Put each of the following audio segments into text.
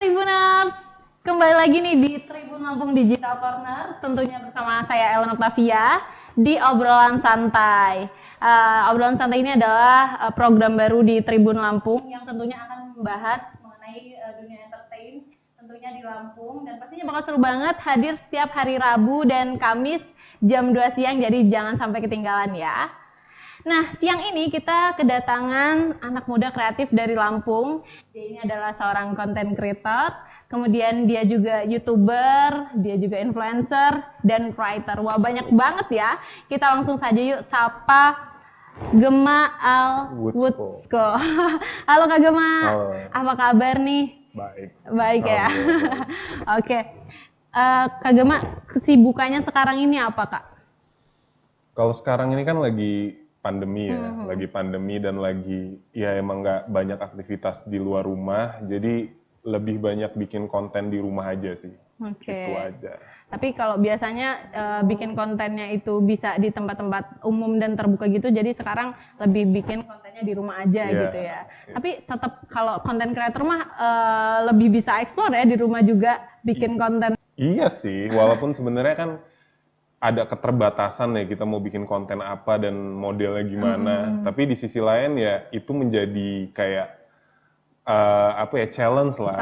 Tribuners, kembali lagi nih di Tribun Lampung Digital Corner, tentunya bersama saya Ellen Octavia di Obrolan Santai. Obrolan Santai ini adalah program baru di Tribun Lampung yang tentunya akan membahas mengenai dunia entertain tentunya di Lampung, dan pastinya bakal seru banget, hadir setiap hari Rabu dan Kamis jam 2 siang, jadi jangan sampai ketinggalan ya. Nah, siang ini kita kedatangan anak muda kreatif dari Lampung. Dia ini adalah seorang content creator, kemudian dia juga YouTuber, dia juga influencer, dan writer. Wah, banyak banget ya. Kita langsung saja yuk sapa Gema Al Woodsko. Halo Kak Gema, halo. Apa kabar nih? Baik ya. Oke. Kak Gema, kesibukannya sekarang ini apa Kak? Kalau sekarang ini kan lagi pandemi ya, lagi pandemi dan lagi ya emang nggak banyak aktivitas di luar rumah, jadi lebih banyak bikin konten di rumah aja sih. Oke. Itu aja. Tapi kalau biasanya bikin kontennya itu bisa di tempat-tempat umum dan terbuka gitu, jadi sekarang lebih bikin kontennya di rumah aja gitu ya. Tapi tetap kalau konten kreator mah lebih bisa explore ya di rumah juga bikin konten. Iya sih, walaupun sebenarnya kan ada keterbatasan ya, kita mau bikin konten apa dan modelnya gimana. Tapi di sisi lain ya itu menjadi kayak challenge lah,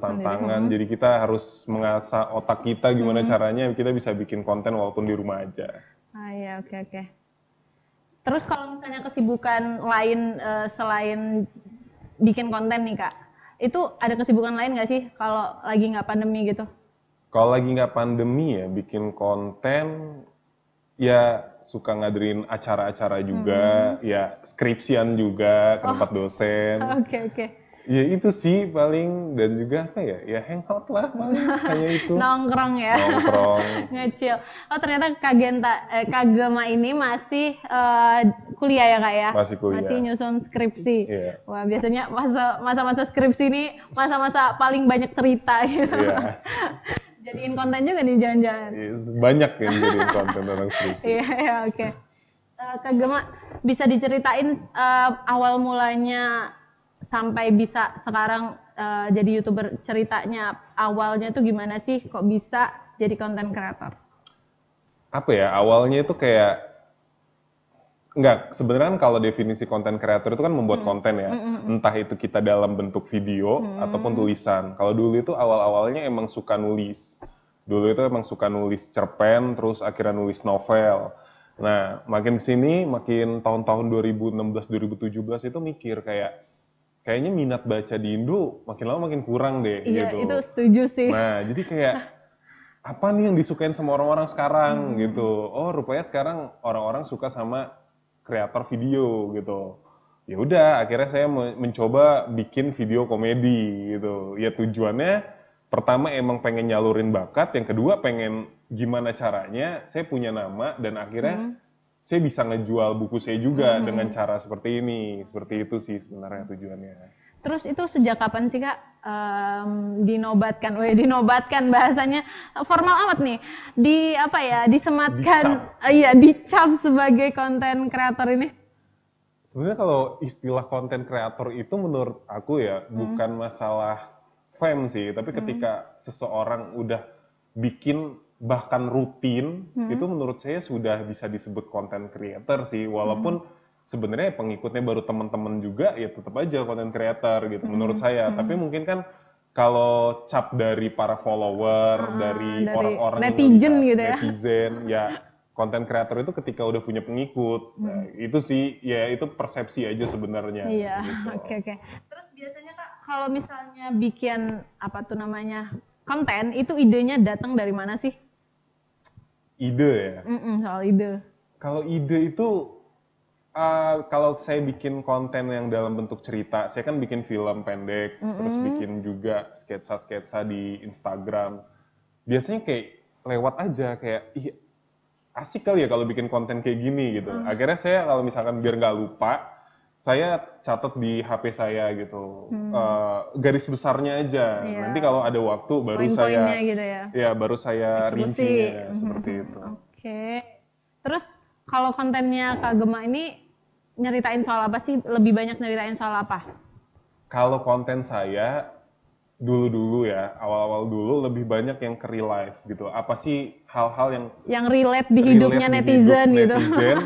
tantangan. Jadi kita harus mengasah otak kita gimana caranya kita bisa bikin konten walaupun di rumah aja. Iya, oke. Terus kalau misalnya kesibukan lain selain bikin konten nih Kak, itu ada kesibukan lain nggak sih kalau lagi nggak pandemi gitu? Kalau lagi nggak pandemi ya, bikin konten, ya suka ngadain acara-acara juga, ya skripsian juga ke tempat dosen. Oke. Ya itu sih paling, dan juga apa ya hangout lah paling, hanya itu. Nongkrong ya? Nongkrong. Ngecil. Oh ternyata Kak Gema ini masih kuliah ya Kak ya? Masih kuliah. Masih nyusun skripsi. Iya. Wah biasanya masa-masa skripsi ini masa-masa paling banyak cerita gitu. Iya. Jadiin konten juga nih jangan-jangan. Banyak yang jadiin konten tentang skripsi. Iya, oke. Kak Gema, bisa diceritain awal mulanya sampai bisa sekarang jadi YouTuber, ceritanya awalnya tuh gimana sih kok bisa jadi content creator? Apa ya, awalnya itu kayak sebenarnya kan kalau definisi content creator itu kan membuat konten ya, entah itu kita dalam bentuk video ataupun tulisan. Kalau dulu itu awal-awalnya emang suka nulis. Dulu itu emang suka nulis cerpen, terus akhirnya nulis novel. Nah, makin kesini, makin tahun-tahun 2016-2017 itu mikir kayaknya minat baca di Indo makin lama makin kurang deh. Iya, gitu. itu setuju sih. Nah, jadi kayak apa nih yang disukain sama orang-orang sekarang gitu. Oh, rupanya sekarang orang-orang suka sama kreator video gitu. Ya udah, akhirnya saya mencoba bikin video komedi gitu. Ya tujuannya pertama emang pengen nyalurin bakat, yang kedua pengen gimana caranya saya punya nama dan akhirnya saya bisa ngejual buku saya juga dengan cara seperti ini. Seperti itu sih sebenarnya tujuannya. Terus itu sejak kapan sih Kak dinobatkan? Dinobatkan bahasanya formal amat nih. Disematkan, dicap sebagai konten kreator ini? Sebenarnya kalau istilah konten kreator itu menurut aku ya bukan masalah fame sih, tapi ketika seseorang udah bikin bahkan rutin, itu menurut saya sudah bisa disebut content creator sih, walaupun sebenarnya pengikutnya baru teman-teman juga, ya tetap aja content creator gitu menurut saya. Tapi mungkin kan kalau cap dari para follower, dari orang-orang netizen gitu ya. Netizen, ya content creator itu ketika udah punya pengikut. Nah, itu sih, ya itu persepsi aja sebenarnya. Iya, gitu. oke. Terus biasanya Kak, kalau misalnya bikin konten, itu idenya datang dari mana sih? Ide ya? Soal ide. Kalau ide itu, kalau saya bikin konten yang dalam bentuk cerita, saya kan bikin film pendek, terus bikin juga sketsa-sketsa di Instagram. Biasanya kayak lewat aja, kayak asik kali ya kalau bikin konten kayak gini gitu. Akhirnya saya kalau misalkan biar nggak lupa, saya catat di HP saya gitu, garis besarnya aja. Iya. Nanti kalau ada waktu baru Poin-poinnya gitu ya. baru saya rincinya seperti itu. Oke. Terus kalau kontennya Kak Gema ini nyeritain soal apa sih? Lebih banyak nyeritain soal apa? Kalau konten saya dulu ya, awal-awal dulu lebih banyak yang ke real life gitu. Apa sih hal-hal yang relate di hidupnya relate di hidup netizen gitu. netizen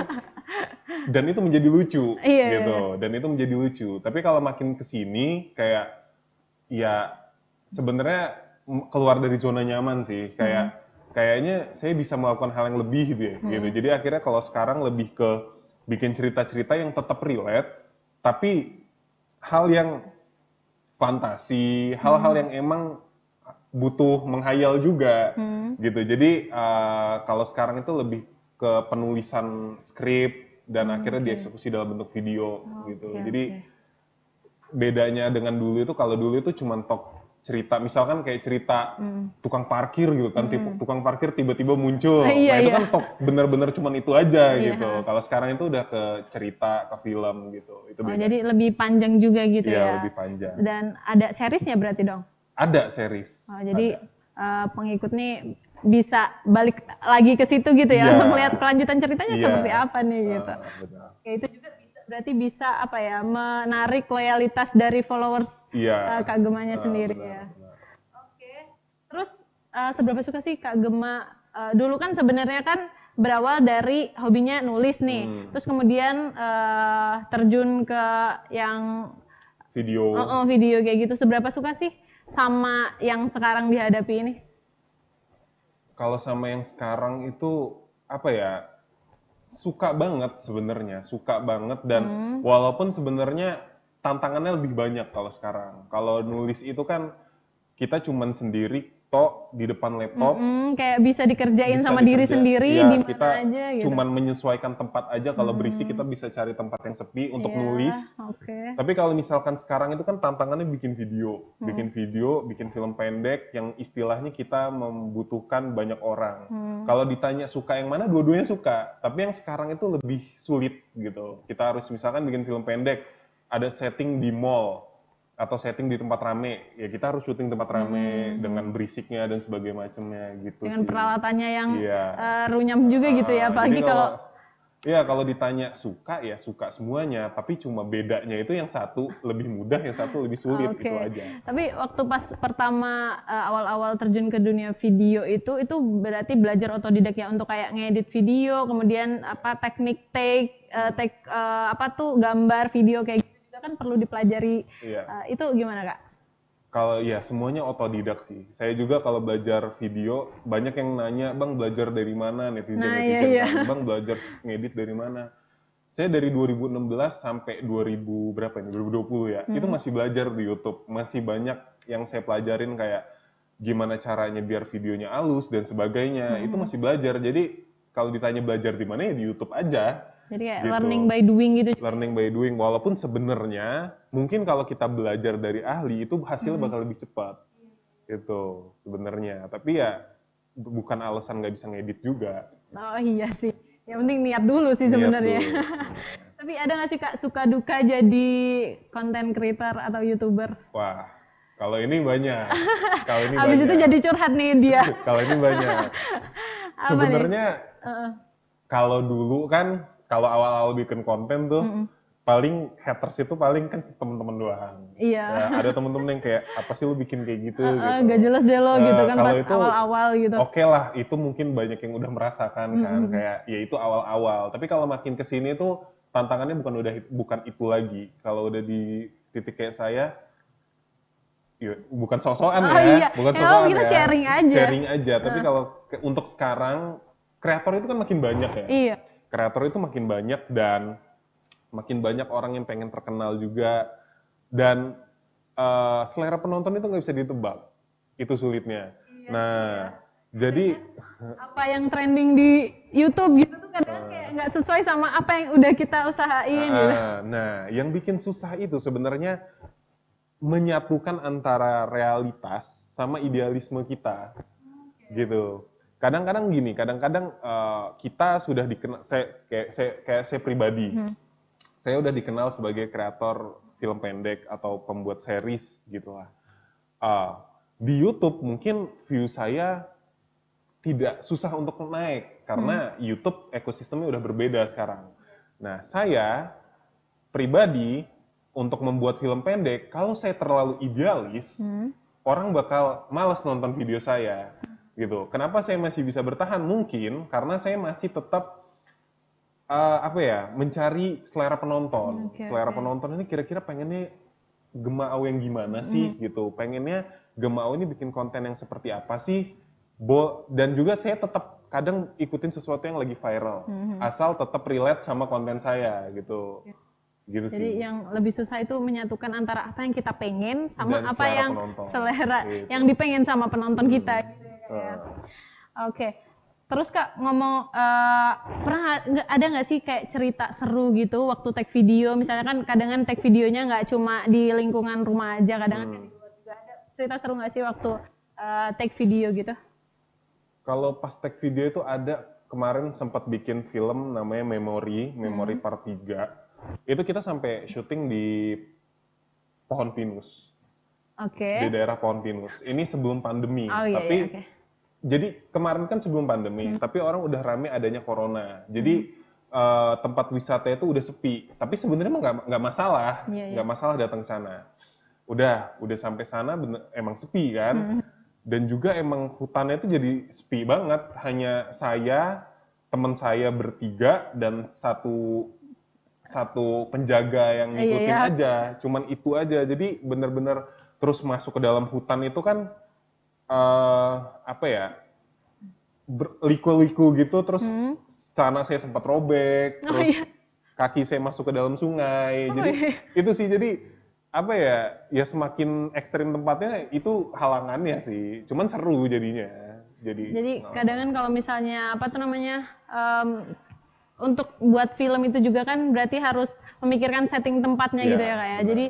dan itu menjadi lucu Iya, gitu. iya. Dan itu menjadi lucu. Tapi kalau makin ke sini kayak ya sebenarnya keluar dari zona nyaman sih. Kayaknya saya bisa melakukan hal yang lebih gitu ya. Gitu. Jadi akhirnya kalau sekarang lebih ke bikin cerita-cerita yang tetap relate tapi hal yang fantasi, hal-hal yang emang butuh menghayal juga gitu. Jadi kalau sekarang itu lebih ke penulisan skrip dan akhirnya dieksekusi dalam bentuk video gitu. Oke, Jadi oke. bedanya dengan dulu itu kalau dulu itu cuma cerita, misalkan kayak cerita tukang parkir gitu kan, tukang parkir tiba-tiba muncul. Iya, Nah itu iya. kan bener-bener cuma itu aja Iya. gitu. Kalau sekarang itu udah ke cerita, ke film gitu. Itu Oh, beda. jadi lebih panjang juga gitu Iya, ya. lebih panjang. Dan ada seriesnya berarti dong. Ada series. Oh, jadi Ada. pengikut nih bisa balik lagi ke situ gitu ya Iya. untuk melihat kelanjutan ceritanya Iya. seperti apa nih gitu. Benar. Oke, itu juga berarti bisa apa ya menarik loyalitas dari followers Iya. Kak Gemanya sendiri Benar, ya. benar. Oke. Terus seberapa suka sih Kak Gema? Dulu kan sebenarnya kan berawal dari hobinya nulis nih. Terus kemudian terjun ke yang Video. video kayak gitu. Seberapa suka sih sama yang sekarang dihadapi ini? Kalau sama yang sekarang itu apa ya? Suka banget sebenarnya, suka banget dan walaupun sebenarnya tantangannya lebih banyak kalau sekarang. Kalau nulis itu kan kita cuman sendiri toh di depan laptop. Kayak bisa dikerjain Bisa sama diri dikerja. sendiri Ya, di mana kita aja gitu. cuman menyesuaikan tempat aja. Kalau berisik kita bisa cari tempat yang sepi untuk Iya, nulis. Oke. Tapi kalau misalkan sekarang itu kan tantangannya bikin video, bikin film pendek yang istilahnya kita membutuhkan banyak orang. Kalau ditanya suka yang mana, dua-duanya suka. Tapi yang sekarang itu lebih sulit gitu. Kita harus misalkan bikin film pendek, ada setting di mall atau setting di tempat rame, ya kita harus syuting tempat rame dengan berisiknya dan sebagainya macamnya gitu Dengan sih. peralatannya yang Iya. runyam juga gitu ya, apalagi Jadi kalau ya kalau ditanya suka ya suka semuanya, tapi cuma bedanya itu yang satu lebih mudah, yang satu lebih sulit Oke. itu aja. Tapi waktu pas pertama awal-awal terjun ke dunia video itu berarti belajar otodidak ya untuk kayak ngedit video, kemudian apa teknik take apa tuh gambar video kayak gitu juga kan perlu dipelajari. Iya. Itu gimana Kak? Kalau ya semuanya otodidak sih. Saya juga kalau belajar video banyak yang nanya, "Bang, belajar dari mana?" Netizen iya. kan, "Bang, belajar ngedit dari mana?" Saya dari 2016 sampai 2000 berapa ini? 2020 ya. Itu masih belajar di YouTube. Masih banyak yang saya pelajarin kayak gimana caranya biar videonya halus dan sebagainya. Itu masih belajar. Jadi kalau ditanya belajar di mana ya di YouTube aja. Jadi kayak Gitu. learning by doing gitu. Learning by doing, walaupun sebenarnya mungkin kalau kita belajar dari ahli itu hasilnya bakal lebih cepat itu sebenarnya, tapi ya bukan alasan nggak bisa ngedit juga. Oh iya sih, yang penting niat dulu sih Niat sebenarnya. dulu. Tapi ada nggak sih Kak suka duka jadi content creator atau YouTuber? Wah, kalau ini banyak. Kalau ini Habis itu banyak. jadi curhat nih dia. Kalau ini banyak. Apa Sebenarnya Heeh. kalau dulu kan, kalau awal-awal bikin konten tuh paling haters itu paling kan teman-teman doang. Iya. Ya, ada teman-teman yang kayak apa sih lu bikin kayak gitu gitu. Gak jelas deh lo gitu kan Kalau pas itu awal-awal gitu. Oke lah, itu mungkin banyak yang udah merasakan kan, kayak ya itu awal-awal. Tapi kalau makin kesini tuh tantangannya bukan itu lagi. Kalau udah di titik kayak saya, ya, bukan sok-sokan Oh ya, iya. bukan Ya, sok-sokan kita ya. sharing aja. Sharing aja. Tapi kalau untuk sekarang kreator itu kan makin banyak ya. Iya. Kreator itu makin banyak dan makin banyak orang yang pengen terkenal juga, dan selera penonton itu nggak bisa ditebak, itu sulitnya. Jadi Apa yang trending di YouTube gitu tuh kadang kayak nggak sesuai sama apa yang udah kita usahain gitu. nah yang bikin susah itu sebenarnya menyatukan antara realitas sama idealisme kita, gitu. Kadang-kadang gini, kadang-kadang kita sudah dikenal, kayak saya pribadi, saya udah dikenal sebagai kreator film pendek atau pembuat series gitulah. Di YouTube mungkin view saya tidak susah untuk naik karena YouTube ekosistemnya udah berbeda sekarang. Nah, saya pribadi untuk membuat film pendek, kalau saya terlalu idealis, orang bakal malas nonton video saya gitu. Kenapa saya masih bisa bertahan? Mungkin karena saya masih tetap apa ya, mencari selera penonton. Selera penonton ini kira-kira pengennya Gemau yang gimana sih gitu. Pengennya Gemau ini bikin konten yang seperti apa sih? Dan juga saya tetap kadang ikutin sesuatu yang lagi viral. Asal tetap relate sama konten saya gitu. Gitu Jadi sih. yang lebih susah itu menyatukan antara apa yang kita pengen sama Dan apa selera yang penonton. selera Gitu. yang dipengen sama penonton kita gitu ya, Kak, ya. Oke. Terus Kak ngomong pernah ada nggak sih kayak cerita seru gitu waktu take video, misalnya kan kadang kan take videonya nggak cuma di lingkungan rumah aja, kadang kan di luar juga ada cerita seru nggak sih waktu take video gitu? Kalau pas take video itu ada, kemarin sempat bikin film namanya Memori Part 3. Itu kita sampai syuting di Pohon Pinus. Di daerah Pohon Pinus. Ini sebelum pandemi. Oh, iya, tapi iya, oke. jadi kemarin kan sebelum pandemi, tapi orang udah rame adanya corona. Jadi tempat wisata itu udah sepi. Tapi sebenarnya mah nggak masalah, nggak masalah datang ke sana. Udah sampai sana emang sepi kan. Dan juga emang hutannya itu jadi sepi banget. Hanya saya, teman saya bertiga dan satu penjaga yang ngikutin aja, cuman itu aja. Jadi bener-bener terus masuk ke dalam hutan itu kan apa ya, liku-liku gitu, terus celana saya sempat robek, terus kaki saya masuk ke dalam sungai. Jadi itu sih, jadi apa ya semakin ekstrim tempatnya itu halangannya sih, cuman seru jadinya. Jadi kadang kan kalau misalnya apa tuh namanya untuk buat film itu juga kan berarti harus memikirkan setting tempatnya gitu ya Kak ya. Jadi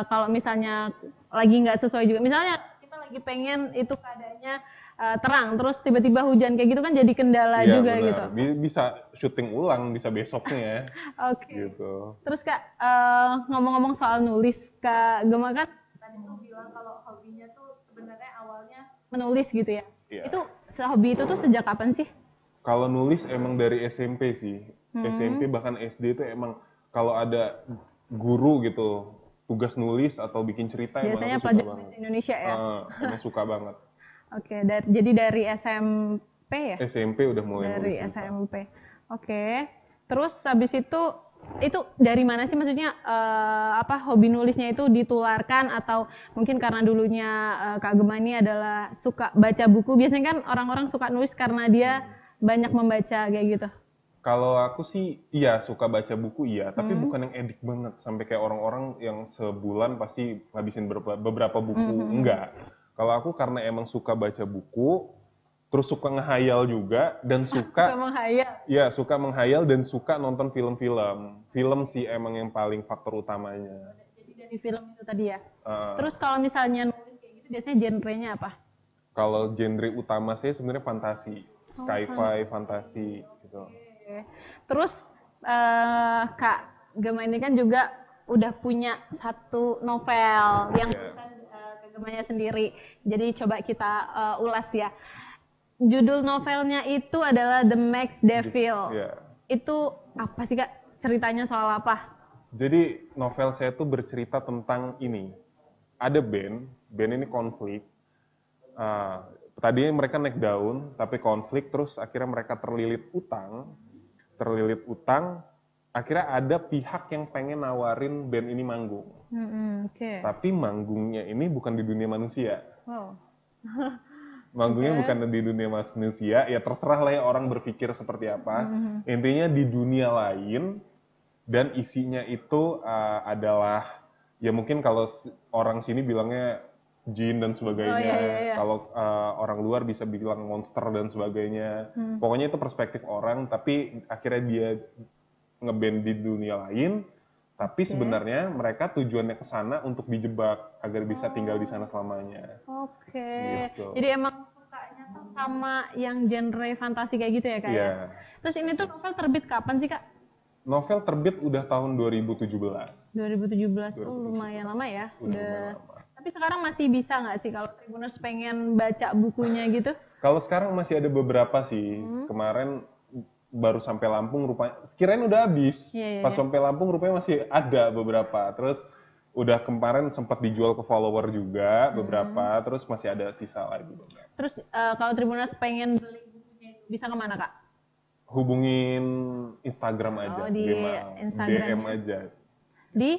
kalau misalnya lagi nggak sesuai juga, misalnya kita lagi pengen itu keadaannya terang, terus tiba-tiba hujan kayak gitu kan jadi kendala juga benar. gitu. Bisa syuting ulang, bisa besoknya. Oke. Gitu. Terus Kak ngomong-ngomong soal nulis, Kak Gema kan tadi tuh bilang kalau hobinya tuh sebenarnya awalnya menulis gitu ya. Itu hobi itu tuh sejak kapan sih? Kalau nulis emang dari SMP sih. SMP bahkan SD itu emang kalau ada guru gitu tugas nulis atau bikin cerita, biasanya emang aku suka pelajaran banget. Indonesia ya. Emang suka banget. Oke, jadi dari SMP ya? SMP udah mulai dari nulis. SMP. Oke. Terus habis itu dari mana sih, maksudnya apa hobi nulisnya itu ditularkan atau mungkin karena dulunya Kak Gema ini adalah suka baca buku. Biasanya kan orang-orang suka nulis karena dia banyak membaca kayak gitu. Kalau aku sih iya suka baca buku tapi bukan yang edik banget sampai kayak orang-orang yang sebulan pasti ngabisin beberapa buku, enggak. Kalau aku karena emang suka baca buku, terus suka ngehayal juga dan suka menghayal. Ya, suka menghayal dan suka nonton film-film. Film sih emang yang paling faktor utamanya. Jadi dari film itu tadi ya. Terus kalau misalnya nulis kayak gitu biasanya genrenya apa? Kalau genre utama saya sebenarnya fantasi. Sci-fi, fantasi gitu. Terus Kak Gema ini kan juga udah punya satu novel yang bukan Kak Gemanya sendiri. Jadi coba kita ulas ya. Judul novelnya itu adalah The Max Devil. Itu apa sih Kak? Ceritanya soal apa? Jadi novel saya tuh bercerita tentang ini. Ada band ini konflik. Tadinya mereka naik daun, tapi konflik, terus akhirnya mereka terlilit utang, akhirnya ada pihak yang pengen nawarin band ini manggung. Tapi manggungnya ini bukan di dunia manusia. Manggungnya bukan di dunia manusia, ya terserah lah ya orang berpikir seperti apa. Intinya di dunia lain, dan isinya itu adalah, ya mungkin kalau orang sini bilangnya jin dan sebagainya. Kalau orang luar bisa bilang monster dan sebagainya. Pokoknya itu perspektif orang, tapi akhirnya dia ngeband di dunia lain, tapi sebenarnya mereka tujuannya ke sana untuk dijebak agar bisa tinggal di sana selamanya. Gitu. Jadi emang sukanya tuh sama yang genre fantasi kayak gitu ya Kak ya? Terus ini tuh novel terbit kapan sih Kak? Novel terbit udah tahun 2017. 2017, lumayan lama ya. Udah. Tapi sekarang masih bisa nggak sih kalau Tribuners pengen baca bukunya gitu? Kalau sekarang masih ada beberapa sih. Kemarin baru sampai Lampung rupanya, kirain udah habis. Pas sampai Lampung rupanya masih ada beberapa. Terus udah kemarin sempat dijual ke follower juga beberapa, terus masih ada sisa lagi beberapa. Terus kalau Tribuners pengen beli bukunya itu bisa kemana Kak? Hubungin Instagram Oh aja, di Gemaal, DM Instagramnya aja, di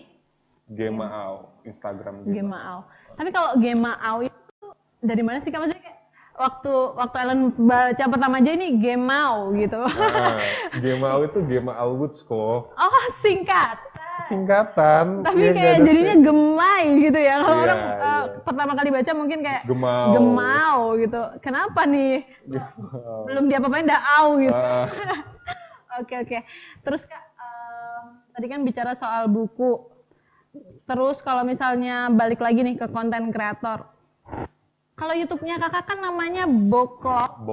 Gemaal, Instagram Gemaal. Gemaau. Tapi kalau Gemaau itu dari mana sih Kak? Maksudnya kayak waktu Ellen baca pertama aja ini Gemau gitu. Gemaal itu Gemaal Woods kok, Oh singkat. singkatan, Tapi ya nggak kayak ada jadinya gemai gitu ya. Kalau Iya, orang iya. pertama kali baca mungkin kayak Gemau. gemau gitu. Kenapa nih? Gemau. Belum diapa-apain udah au gitu. Ah, Oke oke. Terus Kak, tadi kan bicara soal buku. Terus kalau misalnya balik lagi nih ke konten kreator. Kalau YouTube-nya Kakak kan namanya Boklop.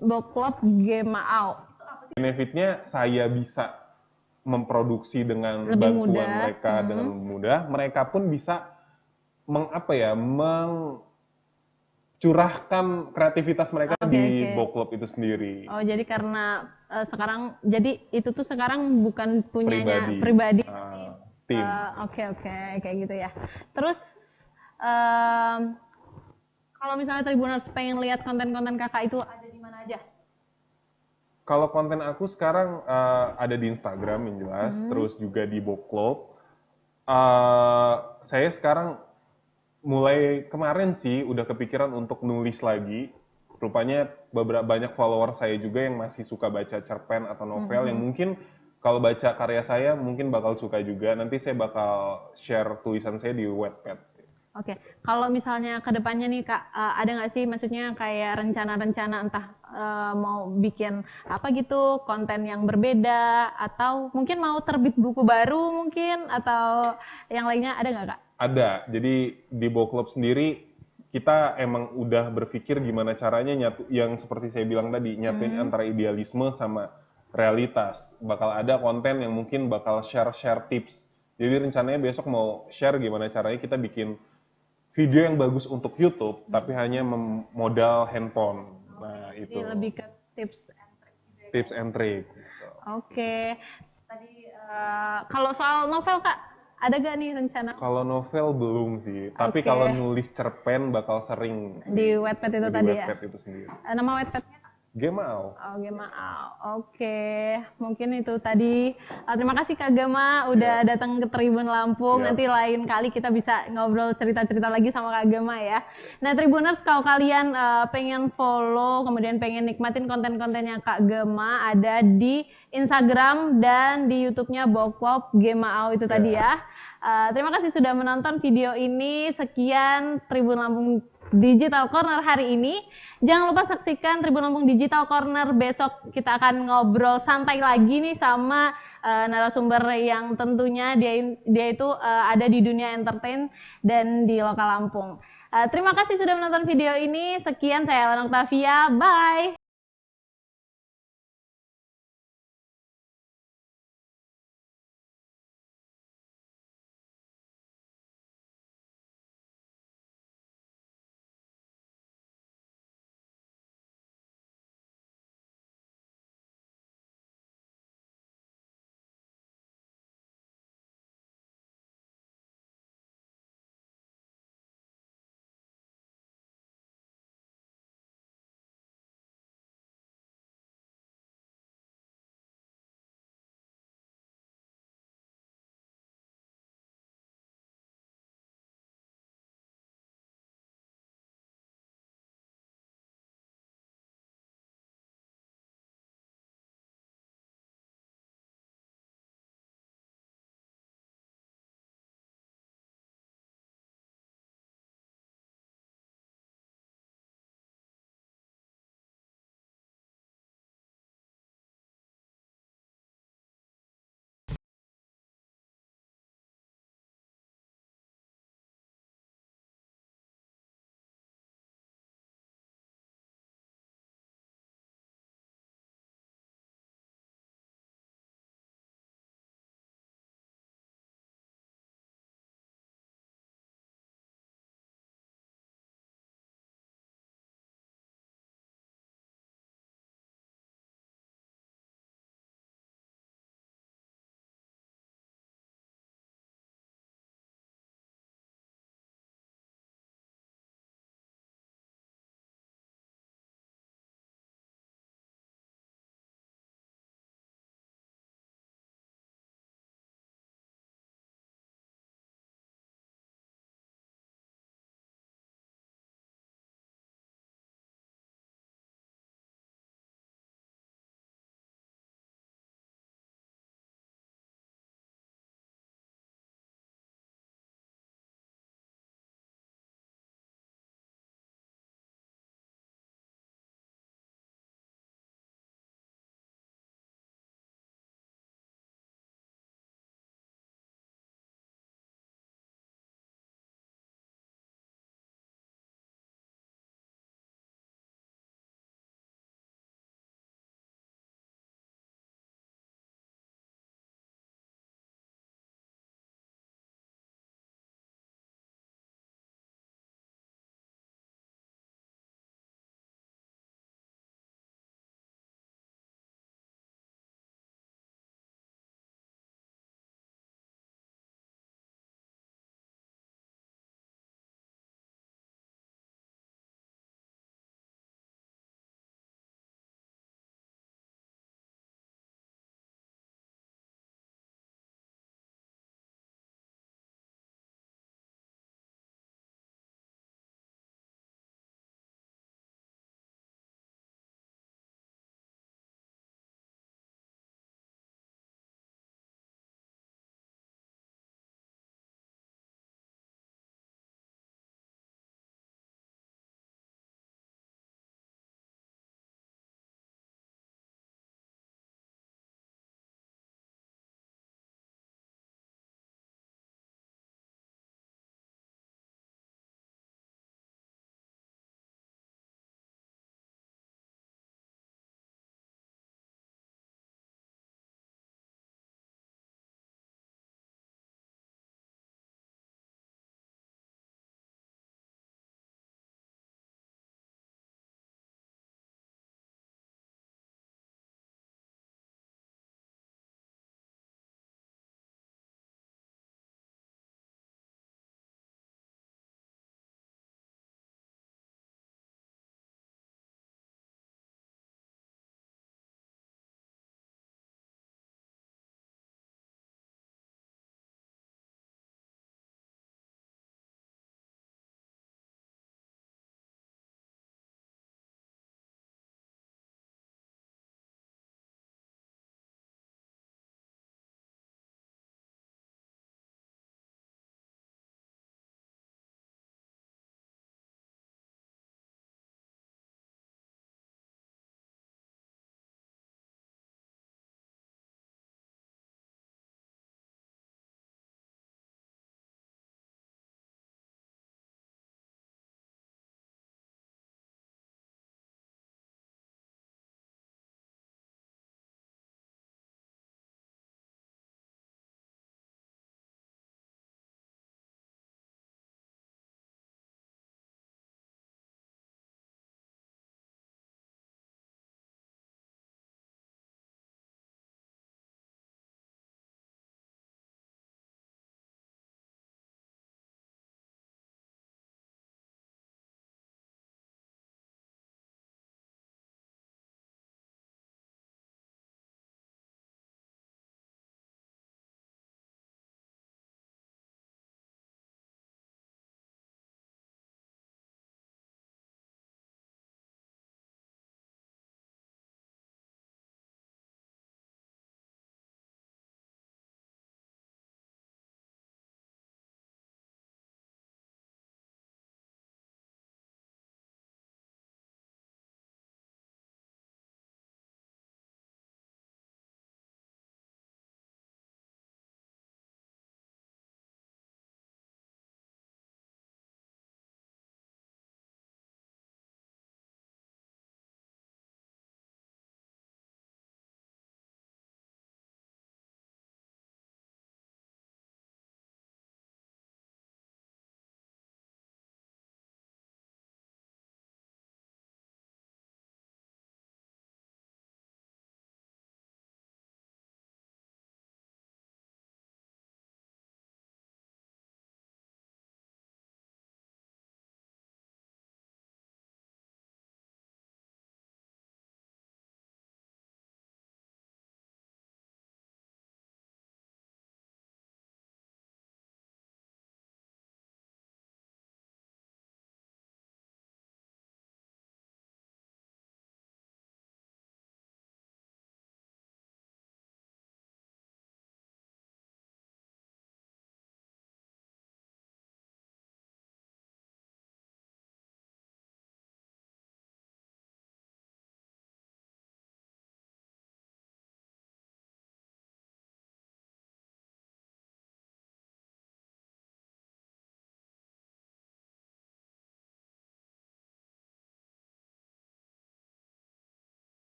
Boklop Gemaau. Benefitnya saya bisa memproduksi dengan Lebih bantuan mudah. mereka dengan mudah. Mereka pun bisa mencurahkan kreativitas mereka Oke, di oke. Boklop itu sendiri. Oh, jadi karena sekarang jadi itu tuh sekarang bukan punyanya Pribadi. pribadi. Tim. Oke oke kayak gitu ya. Terus em, kalau misalnya Tribuners pengen lihat konten-konten Kakak itu ada di mana aja? Kalau konten aku sekarang ada di Instagram yang jelas, terus juga di Boklop. Saya sekarang mulai kemarin sih udah kepikiran untuk nulis lagi. Rupanya beberapa banyak follower saya juga yang masih suka baca cerpen atau novel yang mungkin kalau baca karya saya mungkin bakal suka juga. Nanti saya bakal share tulisan saya di Wattpad sih. Oke, kalau misalnya ke depannya nih Kak, ada nggak sih maksudnya kayak rencana-rencana entah mau bikin apa gitu, konten yang berbeda, atau mungkin mau terbit buku baru mungkin, atau yang lainnya ada nggak Kak? Ada. Jadi di Book Club sendiri kita emang udah berpikir gimana caranya nyatu yang seperti saya bilang tadi, nyatuin antara idealisme sama realitas. Bakal ada konten yang mungkin bakal share-share tips. Jadi rencananya besok mau share gimana caranya kita bikin video yang bagus untuk YouTube, tapi hanya modal handphone. Nah, Jadi itu lebih ke tips and trick gitu ya. tips and trick. Gitu. Oke, tadi kalau soal novel Kak, ada gak nih rencana Kalau novel belum sih, tapi Oke. kalau nulis cerpen bakal sering di sih. Wattpad itu Di tadi ya? Wattpad itu sendiri. Nama Wattpadnya Gemaal. Gema. Oke, mungkin itu tadi. Terima kasih Kak Gema udah datang ke Tribun Lampung. Siap. Nanti lain kali kita bisa ngobrol cerita-cerita lagi sama Kak Gema ya. Nah, Tribuners kalau kalian pengen follow, kemudian pengen nikmatin konten-kontennya Kak Gema, ada di Instagram dan di YouTube-nya Bokwop Gemaau itu tadi ya. Terima kasih sudah menonton video ini. Sekian Tribun Lampung Digital Corner hari ini. Jangan lupa saksikan Tribun Lampung Digital Corner besok. Kita akan ngobrol santai lagi nih sama narasumber yang tentunya dia itu ada di dunia entertain dan di lokal Lampung. Terima kasih sudah menonton video ini. Sekian, saya Ellen Octavia. Bye.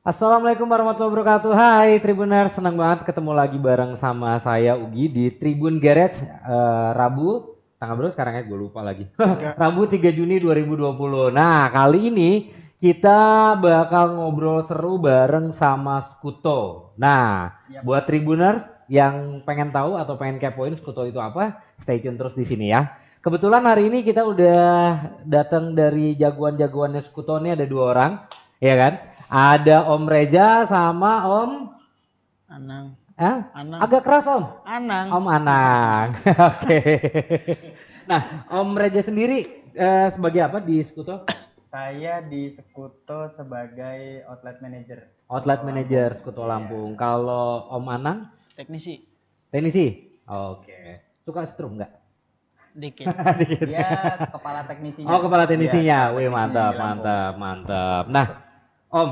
Assalamualaikum warahmatullahi wabarakatuh. Hai Tribuners, senang banget ketemu lagi bareng sama saya Ugi di Tribun Garage Rabu. Tanggal berapa sekarang ya? Gue lupa lagi. Rabu 3 Juni 2020. Nah, kali ini kita bakal ngobrol seru bareng sama Skuto. Nah, buat Tribuners yang pengen tahu atau pengen kepoin Skuto itu apa, stay tune terus di sini ya. Kebetulan hari ini kita udah datang dari jagoan-jagoannya Skuto, ini ada 2 orang, ya kan? Ada Om Reza sama Om Anang. Anang. Agak keras Om. Anang. Om Anang. Oke. Nah, Om Reza sendiri sebagai apa di Skuto? Saya di Skuto sebagai outlet manager. Outlet manager Skuto Lampung. Kalau Om Anang? Teknisi. Teknisi. Oke. Suka strum nggak? Dikit. Dia kepala teknisinya. Oh, kepala teknisinya. Ya, Wih, mantap, mantap, mantap. Nah, Om,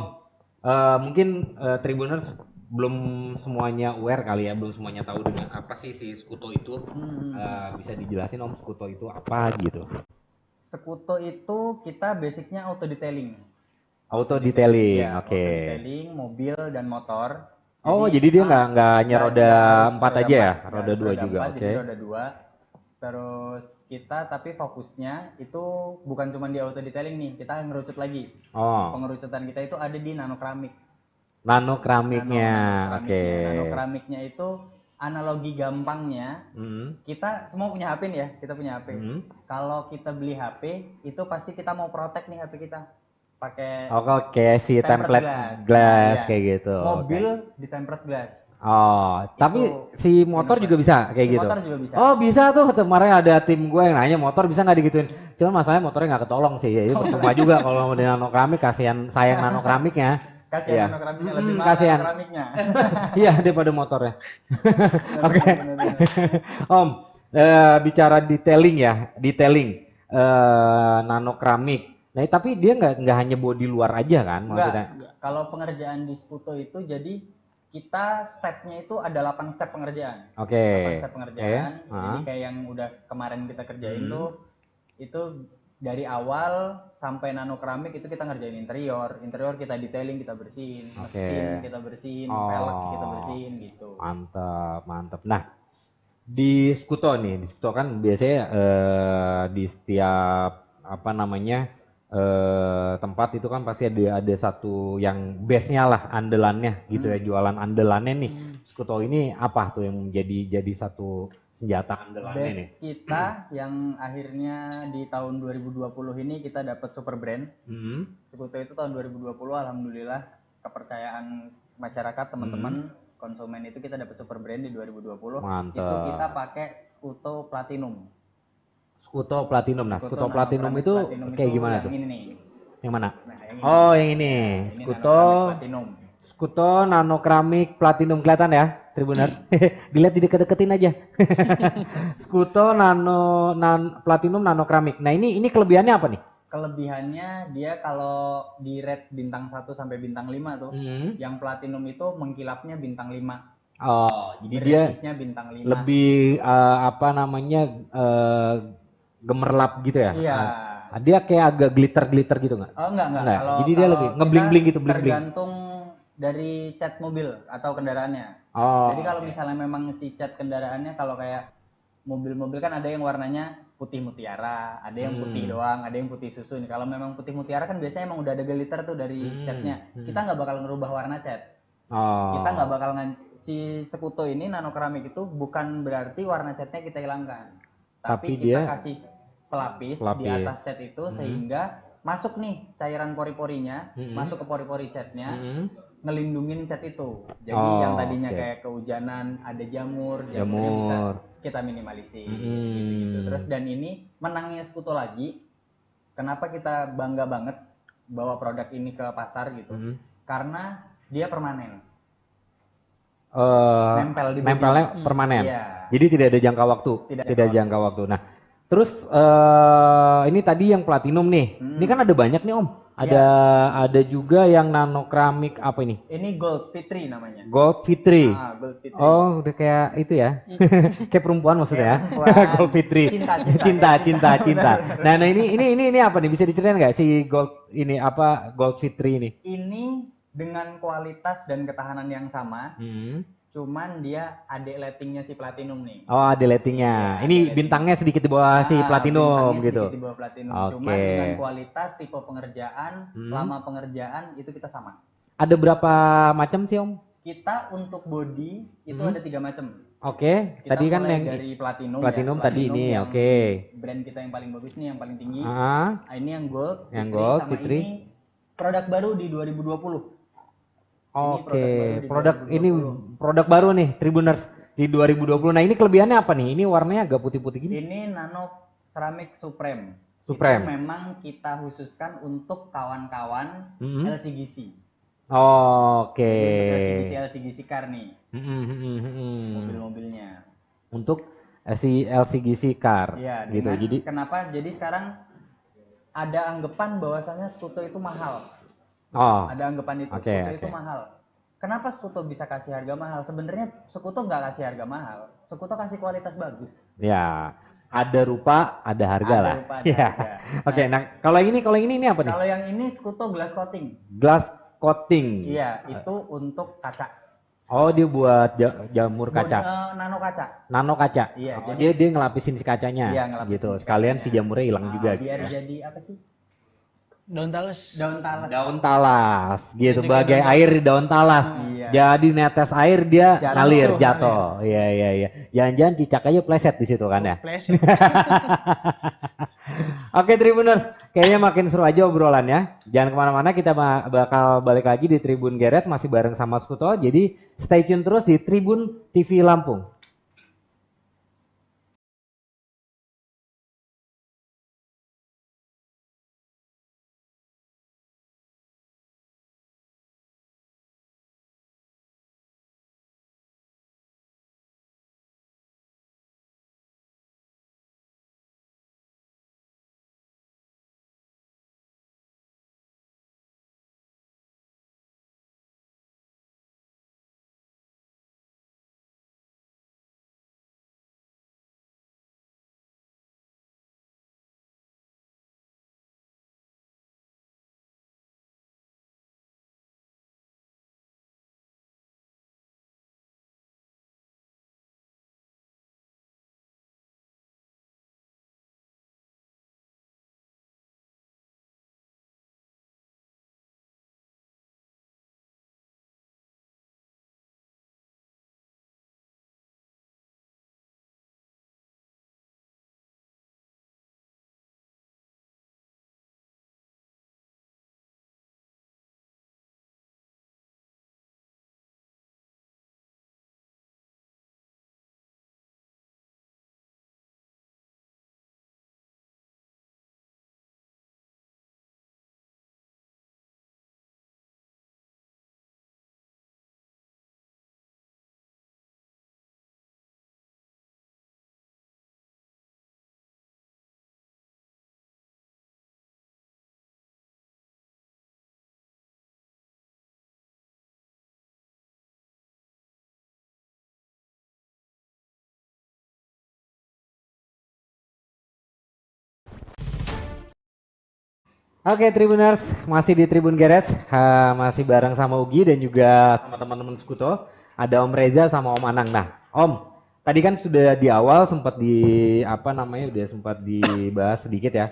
mungkin Tribuners belum semuanya aware kali ya, belum semuanya tahu dengan apa sih si Skuto itu. Bisa dijelasin Om, Skuto itu apa gitu? Skuto itu kita basicnya auto detailing. Auto detailing, Ya, oke. Auto detailing mobil dan motor. Oh, jadi dia nggak hanya roda 4 aja ya, roda 2 juga, oke. Jadi roda 2. Terus kita tapi fokusnya itu bukan cuma di auto detailing nih, kita ngerucut lagi. Oh. Pengerucutan kita itu ada di nano keramik. Nano keramiknya, oke. Nano keramiknya itu analogi gampangnya, kita semua punya HP nih ya, kita punya HP. Kalau kita beli HP, itu pasti kita mau protect nih HP kita. Pakai Oke, si template glass Nah, kayak gitu. Mobil di tempered glass. Oh, tapi si motor juga bisa kayak Si gitu. motor juga bisa. Oh, bisa tuh. Kemarin ada tim gue yang nanya motor bisa nggak digituin. Cuman masalahnya motornya nggak ketolong sih. Ya, itu percuma juga kalau mau di nano keramik, kasihan sayang nano keramiknya. Kasihan nano keramiknya lebih mahal kasihan. nano keramiknya. Iya, daripada motornya. Oke. Om, bicara detailing ya, nano keramik. Nah, tapi dia nggak hanya bodi luar aja kan maksudnya? Enggak. Kalau pengerjaan di Skuto itu jadi kita stepnya itu ada 8 step pengerjaan. Oke. 8 step pengerjaan. Jadi kayak yang udah kemarin kita kerjain tuh itu dari awal sampai nano keramik itu kita ngerjain interior kita detailing, kita bersihin, mesin kita bersihin, pelek kita bersihin gitu. Mantap. Nah, di Skuto kan biasanya di setiap tempat itu kan pasti ada satu yang base-nya lah, andalannya gitu ya, jualan andalannya nih. Skuto ini apa tuh yang jadi satu senjata andalannya nih? Base kita yang akhirnya di tahun 2020 ini kita dapat super brand. Skuto itu tahun 2020 alhamdulillah kepercayaan masyarakat, teman-teman konsumen itu kita dapat super brand di 2020. Mantap. Itu kita pakai Skuto Platinum. Skuto Platinum. Nah, Skuto Platinum itu kayak gimana tuh? Yang ini nih. Yang mana? Nah, yang ini. Oh, yang ini. Skuto Nano Keramik Platinum, kelihatan ya, Tribuners? Dilihat dideketin aja. Skuto Platinum Nano Keramik. Nah, ini kelebihannya apa nih? Kelebihannya dia kalau di rate bintang 1 sampai bintang 5 tuh, yang Platinum itu mengkilapnya bintang 5. Oh, jadi dia bintang 5. Lebih gemerlap gitu ya? Iya. Dia kayak agak glitter gitu nggak? Oh, enggak. Jadi dia lebih ngebling-bling gitu, bling-bling. Tergantung dari cat mobil atau kendaraannya. Oh. Jadi kalau misalnya memang si cat kendaraannya, kalau kayak mobil-mobil kan ada yang warnanya putih mutiara, ada yang putih doang, ada yang putih susu nih. Kalau memang putih mutiara kan biasanya emang udah ada glitter tuh dari catnya. Kita nggak bakal ngerubah warna cat. Kita nggak bakal si Skuto ini nano keramik itu bukan berarti warna catnya kita hilangkan. Tapi kita kasih pelapis di atas cat itu sehingga masuk nih cairan pori-porinya, masuk ke pori-pori catnya, ngelindungin cat itu. Jadi yang tadinya kayak kehujanan, ada jamurnya bisa kita minimalisir. Gitu. Terus dan ini menangnya Skuto lagi. Kenapa kita bangga banget bawa produk ini ke pasar gitu? Karena dia permanen. Nempelnya permanen. Iya. Jadi tidak ada jangka waktu. Tidak jangka waktu. Nah, terus ini tadi yang platinum nih. Ini kan ada banyak nih Om. Ada juga yang nano keramik apa ini? Ini Gold Fitri namanya. Gold Fitri. Gold Fitri. Oh, udah kayak itu ya. Kayak perempuan maksudnya ya. Gold Fitri. Cinta. Nah, ini apa nih? Bisa diceritain nggak si Gold ini apa Gold Fitri ini? Ini dengan kualitas dan ketahanan yang sama, Hmm. cuman dia adik lightingnya si Platinum nih. Oh, ada lightingnya. Iya, Ini ada lighting. bintangnya sedikit di bawah si Platinum bintangnya gitu. sedikit di bawah Platinum. Oke. Cuman dengan kualitas, tipe pengerjaan, Hmm. lama pengerjaan itu kita sama. Ada berapa macam sih Om? Kita untuk body itu Hmm. ada 3 macam. Oke, Kita tadi kan mulai yang dari Platinum, Platinum tadi ini, yang oke. brand kita yang paling bagus nih, yang paling tinggi. Ah, Nah, ini yang Gold, Yang Fitri, Gold, sama Fitri. ini produk baru di 2020. oke. produk baru di Ini 2020. produk baru nih Tribuners di 2020. Nah, ini kelebihannya apa nih? Ini warnanya agak putih-putih gini. Ini Nano Ceramic Supreme. Supreme. Itu memang kita khususkan untuk kawan-kawan Mhm. LCGC. Oke. Jadi untuk LCGC car nih, Hmm. mobil-mobilnya. Untuk si LCGC car Iya, gitu. dengan- Jadi kenapa? Jadi sekarang ada anggapan bahwasannya skuter itu mahal. oh, Ada anggapan itu, Oke, skuter itu oke. mahal. Kenapa skuter bisa kasih harga mahal? Sebenarnya skuter nggak kasih harga mahal. Skuter kasih kualitas bagus. ya ada rupa, ada harga Ada lah. rupa, ada Ya. harga. Oke, nah kalau ini apa nih? Kalau yang ini skuter glass coating. Glass coating. Iya, itu untuk kaca. Oh, dia buat jamur Buat, kaca. nano kaca. Nano kaca. Iya, Oh, jadi- dia ngelapisin si kacanya. Iya, ngelapisin gitu. si Sekalian kacanya. si jamurnya hilang juga. Biar gitu. jadi apa sih? Daun talas. Daun talas. Daun talas gitu, Jadi bagai kayak daun air di daun talas. Iya. Jadi netes air dia Jatuh, ngalir langsung jatuh. Iya iya iya. Jangan-jangan cicak aja pleset di situ kan ya. Flash. Oke Tribuners, kayaknya makin seru aja obrolannya. Jangan kemana-mana, kita bakal balik lagi di Tribun Geret masih bareng sama Skuto. Jadi stay tune terus di Tribun TV Lampung. Oke Tribuners, masih di Tribun Garage, masih bareng sama Ugi dan juga sama teman-teman Skuto. Ada Om Reza sama Om Anang. Nah, Om, tadi kan sudah di awal sempat udah sempat dibahas sedikit ya.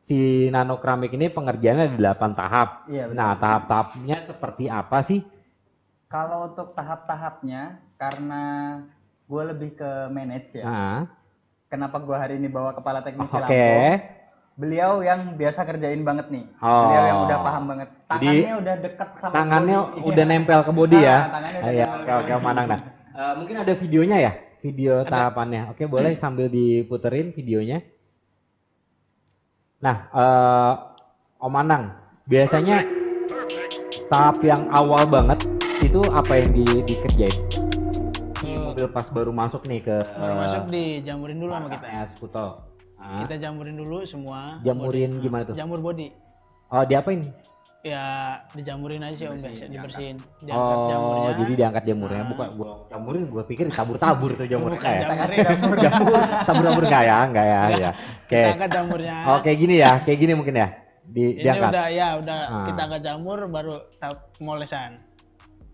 Si nano keramik ini pengerjaannya ada 8 tahap. Iya, betul. Nah, tahap-tahapnya seperti apa sih? Kalau untuk tahap-tahapnya, karena gue lebih ke manage ya. Nah, Kenapa gue hari ini bawa kepala teknisi oke. Lampung? Beliau yang biasa kerjain banget nih. Oh. Beliau yang udah paham banget. Jadi, Tangannya udah deket sama Tangannya body. udah nempel ke body ya. Tangannya udah Iya, nempel oke ke oke body. Om Anang. Nah, mungkin ada videonya ya? Video tahapannya. Oke, boleh sambil diputerin videonya. Nah, Om Anang, biasanya tahap yang awal banget itu apa yang dikerjain? Di mobil pas baru masuk nih ke Baru masuk dijamurin dulu sama kita. Skuto. Ah, Kita jamurin dulu semua. Jamurin body. gimana tuh? Jamur body. Oh, diapain? Ya dijamurin aja sih Om biasa, dibersihin. Diangkat Oh, jamurnya. jadi diangkat jamurnya. Nah. Bukan gua jamurin, gua pikir tabur-tabur tuh jamurnya. Bukan Ya. jamurnya. Jamur, tabur-tabur enggak ya, enggak ya. Oke. Kita angkat jamurnya. Oh, kayak gini ya, kayak gini mungkin ya. Ini diangkat. udah Ah. kita angkat jamur baru tahap pemolesan.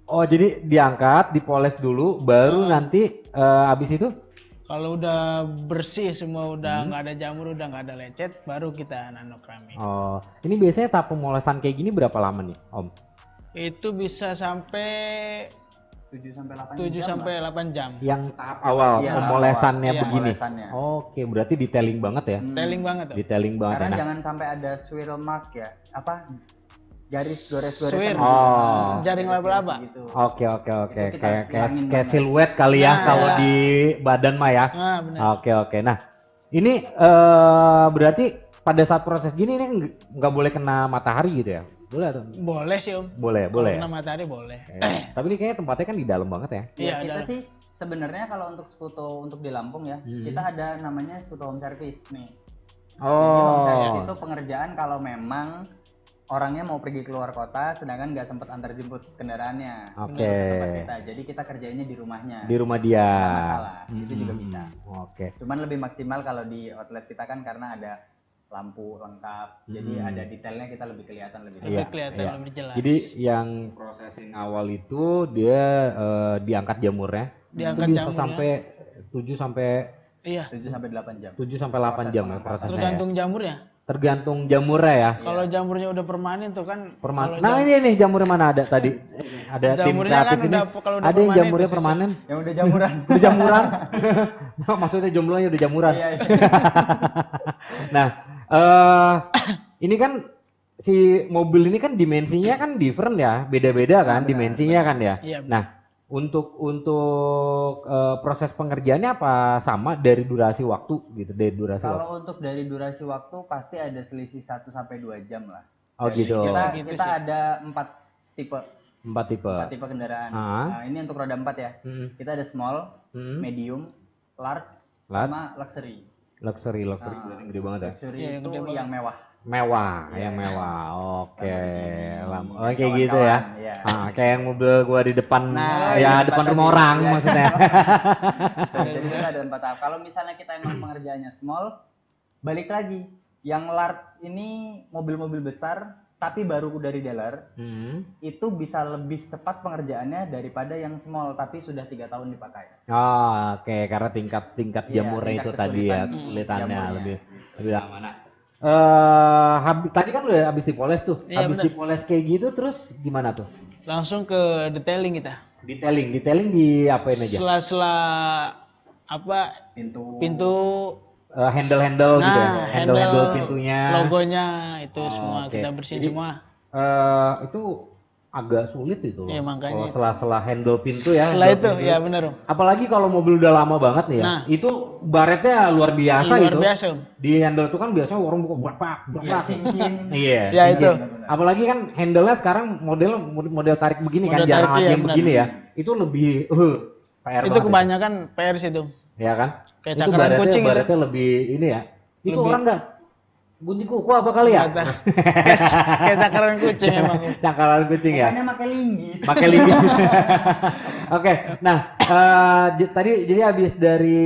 Oh, jadi diangkat, dipoles dulu, baru nanti habis itu? Kalau udah bersih semua, Hmm. udah nggak ada jamur, udah nggak ada lecet, baru kita nano keramik. Oh, ini biasanya tahap pemolesan kayak gini berapa lama nih, Om? Itu bisa sampai 7 sampai 8 7 jam sampai lah. 8 jam. Yang tahap awal Iya, pemolesannya awal. Iya, begini. pemolesannya. Oke, berarti detailing banget ya. Detailing banget tuh. Detailing banget Karena ya. Nah, jangan sampai ada swirl mark ya. Apa? Garis gores-goresan. Swirl. gitu. Oh. Jaring laba-laba. Gitu. Oke. Itu kita Kayak hilangin kayak banget. siluet kali ya Nah, kalau iya. di badan mah ya. Nah, benar. Oke. Nah, ini berarti pada saat proses gini ini nggak boleh kena matahari gitu ya? Boleh atau? Boleh sih Om. Boleh. Kena matahari boleh. Tapi ini kayaknya tempatnya kan di dalam banget ya. Ya, Iya, kita dalam. sih sebenarnya kalau untuk skuto untuk di Lampung ya, kita ada namanya skuto home service nih. Jadi home service Oh. itu pengerjaan kalau memang orangnya mau pergi keluar kota sedangkan nggak sempat antar jemput kendaraannya Oke. ke tempat kita. Jadi kita kerjainnya di rumahnya. Di rumah dia. Nggak masalah, itu juga Hmm. bisa. Oke. Cuman lebih maksimal kalau di outlet kita kan karena ada lampu lengkap. Jadi ada detailnya kita lebih kelihatan lebih Lebih Iya, kelihatan, iya. lebih jelas. Jadi yang processing awal itu dia diangkat jamurnya. Diangkat itu bisa jamurnya. sampai 7 sampai Iya. 7 sampai 8 jam. 7 sampai 8 Proses jam ya pengangkatan. prosesnya. Tergantung jamurnya. Tergantung jamurnya ya. Kalau jamurnya udah permanen tuh kan. Permanen. kalau Nah, ini nih jamurnya mana ada tadi? Ada tim Jamurnya kan kreatif ini. udah- kalau udah Ada yang permanen jamurnya itu susah. permanen. Yang udah jamuran. Udah jamuran. Maksudnya jomblonya udah jamuran. Iya. Nah, ini kan si mobil ini kan dimensinya kan different ya, beda-beda kan dimensinya kan ya. Iya. Nah, untuk proses pengerjaannya apa sama dari durasi waktu gitu, dari durasi waktu. Kalau untuk dari durasi waktu pasti ada selisih 1 sampai 2 jam lah. Oh gitu. Segitu Kita sih. ada 4 tipe 4 tipe. kendaraan. Ah. Nah, ini untuk roda 4 ya. Hmm. Kita ada small, Hmm. medium, large, Large. sama luxury. Luxury Ah. berarti gede banget ya. Luxury Iya, yang itu gede banget. yang mewah. Mewah, Iya. yang mewah. Oke. Lamborghini, Oh, kayak gitu ya. kawan-kawan, iya. Kayak yang mobil gua di depan Nah, ya di depan depan rumah tadi. orang Iya. maksudnya. Jadi kita ada 4 tahap. Kalau misalnya kita emang pengerjaannya small, balik lagi. Yang large ini mobil-mobil besar tapi baru dari dealer, Hmm. itu bisa lebih cepat pengerjaannya daripada yang small tapi sudah 3 tahun dipakai. Oh, oke, karena tingkat Iya, jamurnya tingkat itu tadi ya, kesulitan kesulitannya jamurnya. lebih lama. Nah, tadi kan udah habis dipoles tuh. Iya, Habis bener. dipoles kayak gitu terus gimana tuh? Langsung ke detailing kita. Detailing di apain aja? Sela-sela apa pintu Handle-handle gitu ya. nah, Handle pintunya. logonya itu Oh, semua oke. kita bersihin Jadi, semua. Itu agak sulit itu. Iya, makanya Kalau itu. sela-sela handle pintu ya. Setelah handle itu pintu. ya benar Om. Apalagi kalau mobil udah lama banget nih ya. Nah. Itu baretnya luar biasa Luar itu. biasa Om. Di handle itu kan biasanya orang buka berak. cincin. Iya. Ya itu. Apalagi kan handle-nya sekarang model tarik begini kan, Model jarang tarik, lagi iya, yang benar. begini ya. Itu lebih PR Itu banget kebanyakan PR sih itu. ya kan? Kayak Itu cakaran kucing itu. baretnya lebih ini ya. Itu Lebih- orang enggak bunyi kuku apa kali ya? Kata- kayak cakaran kucing emang. Cakaran kucing ya. Makanya pakai linggis. Pakai lidi. Oke, nah tadi jadi habis dari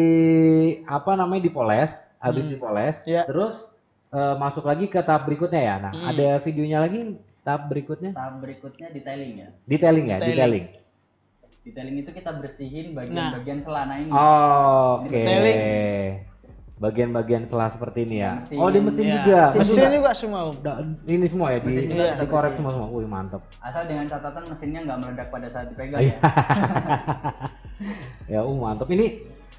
apa namanya dipoles, habis dipoles, Iya. terus masuk lagi ke tahap berikutnya ya. Nah, ada videonya lagi tahap berikutnya? Tahap berikutnya detailing ya. Detailing ya, Detailing. detailing. Detailing itu kita bersihin bagian-bagian selana ini. Oh, oke. Detailing. Bagian-bagian selah seperti ini ya. Mesin. Oh, di mesin Iya. juga. Mesin juga semua Om. Ini semua ya, Mesin juga kita dikorek bersihin. semua. Wih, mantap. Asal dengan catatan mesinnya nggak meledak pada saat dipegang Iya. ya. Ya, mantap. Ini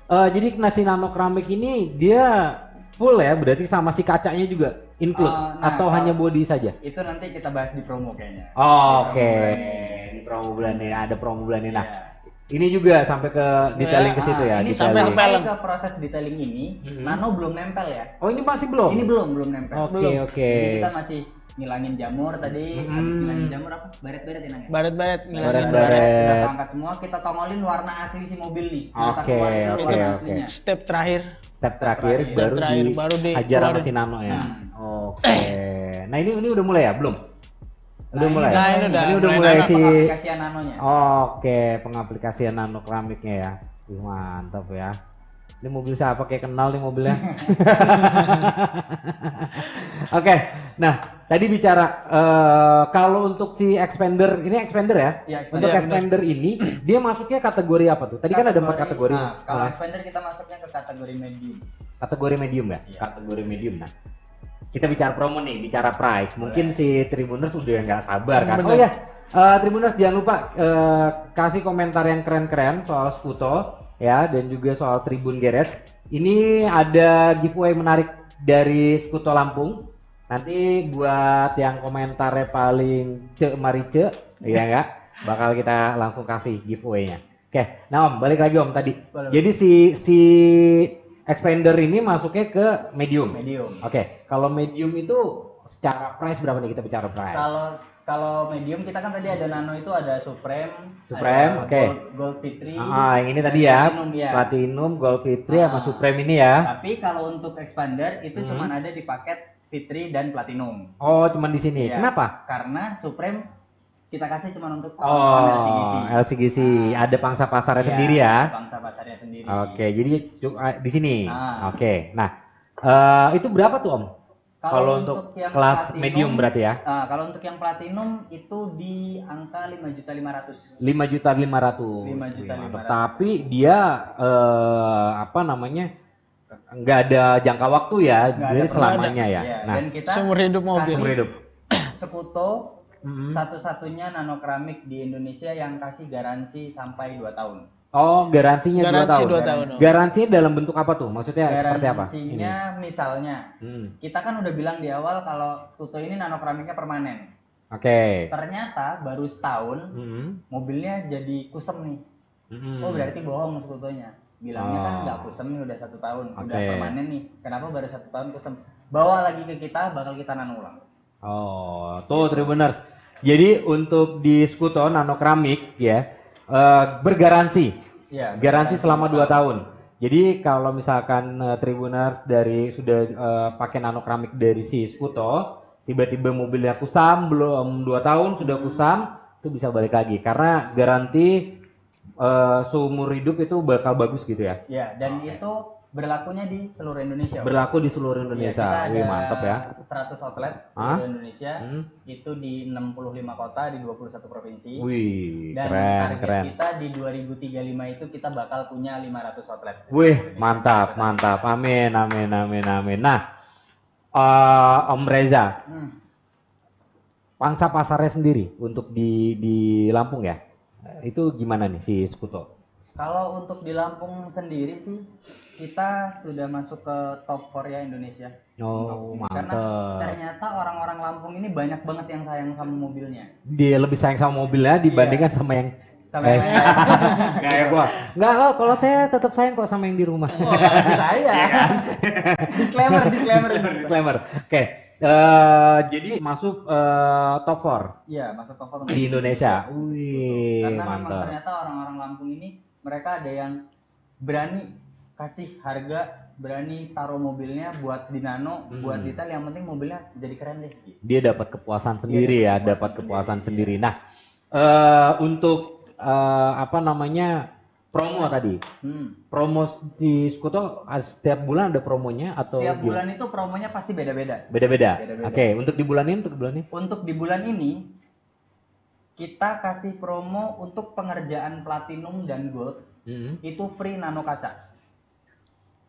jadi nasi nano keramik ini dia full ya, berarti sama si kacanya juga include Nah, atau kalau- hanya body saja? Itu nanti kita bahas di promo kayaknya. Oh, Di oke. promo bulan ini. Di promo bulan ini ada promo bulan ini. Nah, Iya. ini juga sampai ke detailing ke situ ya, Ini sampai detailing. ke pelem. ke proses detailing ini, nano belum nempel ya. Oh, ini masih belum? Ini belum nempel. Oke, belum. oke. Jadi kita masih ngilangin jamur tadi, habis ngilangin jamur apa? Baret-baret ya Nang ya? Baret-baret ngilangin Baret-baret. Kita angkat semua, kita tongolin warna asli si mobil nih. Kita Oke, keluarin dulu oke, warna oke. aslinya. Step terakhir. Step terakhir Step baru terakhir, baru diajar sama dikeluarin. si Nano ya. Hmm. Oke. Nah, ini udah mulai ya? Belum? Udah mulai. Nah, ini udah mulai mulai si pengaplikasian nanonya. Oke, pengaplikasian nano keramiknya ya. Wih, mantap ya. Ini mobil siapa, kayak kenal nih mobilnya. Oke, nah tadi bicara kalau untuk si expander, ini expander ya? Iya, Untuk expander ini dia masuknya kategori apa tuh? Tadi kan ada 4 kategori. Nah, kalau expander kita masuknya ke kategori medium. Kategori medium ya? Iya. Kategori medium. Nah, kita bicara promo nih, bicara price. Mungkin si Tribuners udah nggak sabar kan? Oh ya, Tribuners jangan lupa kasih komentar yang keren-keren soal Skuto ya, dan juga soal Tribun Garage. Ini ada giveaway menarik dari Skuto Lampung. Nanti buat yang komentarnya paling marice, ya enggak, bakal kita langsung kasih giveaway-nya. Oke, nah Om, balik lagi Om tadi. Jadi si expander ini masuknya ke medium. Medium. Oke, kalau medium itu secara price berapa nih, kita bicara price? Kalau medium kita kan tadi ada nano, itu ada Supreme, Supreme, ada oke. Gold Fitri. Yang ini tadi ya, Platinum, ya. Platinum, Gold Fitri sama Supreme ini ya. Tapi kalau untuk expander itu cuman ada di paket Fitri dan Platinum. Oh, cuman di sini. Ya, Kenapa? Karena Supreme kita kasih cuman untuk kawan LCGC. LCGC. Ada pangsa pasarnya sendiri ya. Pangsa pasarnya sendiri. Oke, jadi di sini. Ah. Oke. Nah, itu berapa tuh Om? Kalau untuk yang kelas platinum, medium berarti ya? Kalau untuk yang platinum itu di angka 5.500.000. 5.500.000. Tapi dia apa namanya? Nggak ada jangka waktu ya, jadi selamanya ya. Ya. Nah, Dan kita seumur hidup mobil. seumur hidup. Skuto satu-satunya nano keramik di Indonesia yang kasih garansi sampai 2 tahun. Oh, garansinya 2 tahun. 2 tahun. Garansinya dalam bentuk apa tuh? Maksudnya seperti apa? Garansinya misalnya, kita kan udah bilang di awal kalau Skuto ini nano keramiknya permanen. Oke. Ternyata baru setahun mobilnya jadi kusem nih. Oh berarti bohong Skutonya. Bilangnya kan nggak kusem nih, udah 1 tahun, udah permanen nih. Kenapa baru 1 tahun kusem? Bawa lagi ke kita, bakal kita nano ulang. Oh, tuh Tribuners. Jadi untuk di Skuto nano keramik ya, bergaransi. Ya, Garansi selama 2 tahun. Jadi kalau misalkan Tribuners dari sudah pakai nano keramik dari si Skuto, tiba-tiba mobilnya kusam, belum 2 tahun sudah kusam, itu bisa balik lagi karena garansi seumur hidup itu bakal bagus gitu ya. Ya, dan itu berlakunya di seluruh Indonesia. Berlaku di seluruh Indonesia. Ya, kita Wih, ada mantap ya. 100 outlet di seluruh Indonesia. Itu di 65 kota di 21 provinsi. Wih, Dan keren, target kita di 2035 itu kita bakal punya 500 outlet. Wih, mantap, mantap. Amin, amin, amin, amin. Nah, Om Reza, pangsa pasarnya sendiri untuk di Lampung ya, itu gimana nih si Skuto? Kalau untuk di Lampung sendiri sih, kita sudah masuk ke top 4 ya Indonesia. Oh, Karena mantap. ternyata orang-orang Lampung ini banyak banget yang sayang sama mobilnya. Dia lebih sayang sama mobilnya dibandingkan sama yang Sama yang lain. Nggak ya gua. Nggak, kalau saya tetap sayang kok sama yang di rumah. Oh, saya. Disclaimer. Oke. Jadi masuk top 4 Iya, masuk top 4 di Indonesia. Wih, Karena memang mantap. ternyata orang-orang Lampung ini mereka ada yang berani kasih harga, berani taruh mobilnya buat di nano, buat detail, yang penting mobilnya jadi keren deh. Dia dapat kepuasan sendiri ya, dapat kepuasan sendiri. Nah, untuk apa namanya promo tadi, promo di Skuto setiap bulan ada promonya atau Setiap bulan itu promonya pasti beda-beda. Beda-beda. Beda-beda. Oke, untuk di bulan ini, Untuk di bulan ini kita kasih promo untuk pengerjaan platinum dan gold itu free nano kaca.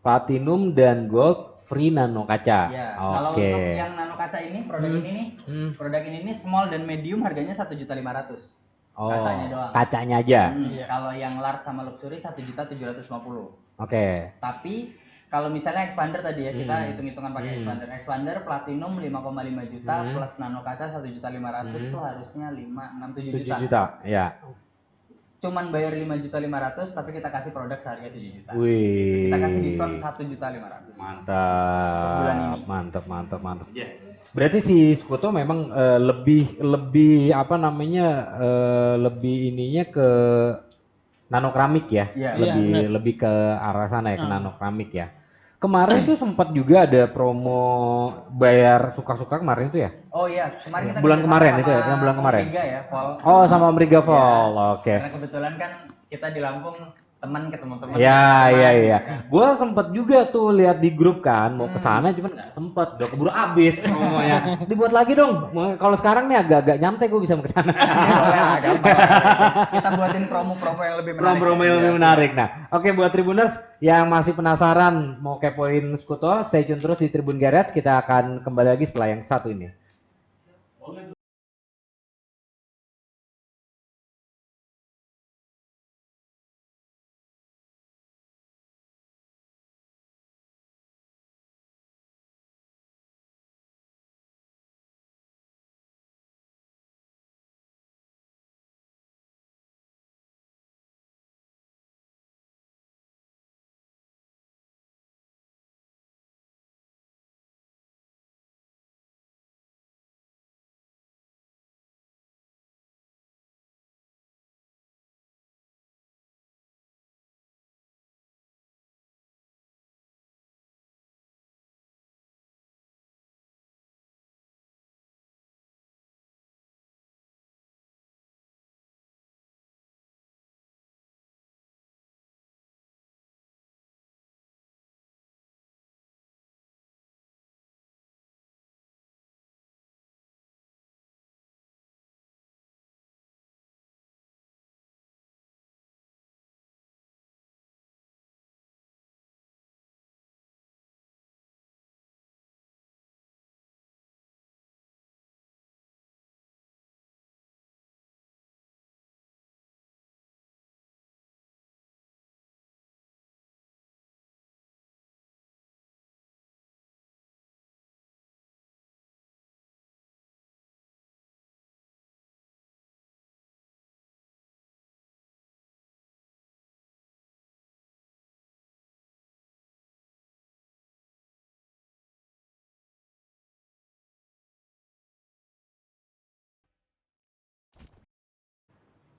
Platinum dan gold free nano kaca. Ya, Oke. kalau untuk yang nano kaca ini, produk ini nih, produk ini nih small dan medium harganya 1.500.000. Oh, Kacanya doang. kacanya aja. Kalau yang large sama luxury 1.750.000. Oke. Tapi kalau misalnya expander tadi ya, kita hitung-hitungan pakai expander. Expander platinum 5,5 juta plus nano kaca 1.500.000 itu harusnya 6-7 juta. 7 juta, ya. Cuman bayar 5.500.000 tapi kita kasih produk seharga 7 juta. Wih. Kita kasih diskon 1.500.000. Mantap. Bulan ini. Mantap. Berarti si Skuto memang lebih apa namanya lebih ininya ke nano keramik ya, Iya, lebih ke arah sana ya, ke nano keramik ya. Kemarin tuh sempat juga ada promo bayar suka-suka kemarin itu ya? Oh iya, kemarin kita Bulan kerjasama kemarin sama itu ya, yang bulan kemarin. Omega ya, Vol. Oh, sama Omega Vol. Iya. Oke. Karena kebetulan kan kita di Lampung teman ketemu teman. Iya. Gua sempet juga tuh lihat di grup kan, mau ke sana cuman nggak sempet, udah keburu habis ngomongnya. Dibuat lagi dong. Kalau sekarang nih agak-agak nyantai gue bisa ke sana. Kita buatin promo-promo yang lebih menarik. Promo yang lebih menarik. Nah, oke buat Tribuners yang masih penasaran mau kepoin Skuto, stay tune terus di Tribun Garage. Kita akan kembali lagi setelah yang satu ini.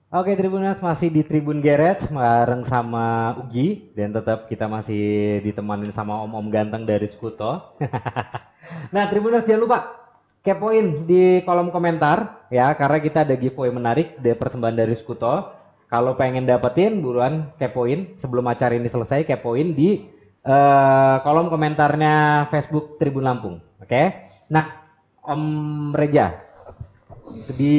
Oke Tribuners, masih di Tribun Garage bareng sama Ugi dan tetap kita masih ditemanin sama om-om ganteng dari Skuto. Nah Tribuners jangan lupa kepoin di kolom komentar ya, karena kita ada giveaway menarik dari persembahan dari Skuto. Kalau pengen dapetin buruan kepoin sebelum acara ini selesai, kepoin di kolom komentarnya Facebook Tribun Lampung. Oke. Nah Om Reja, di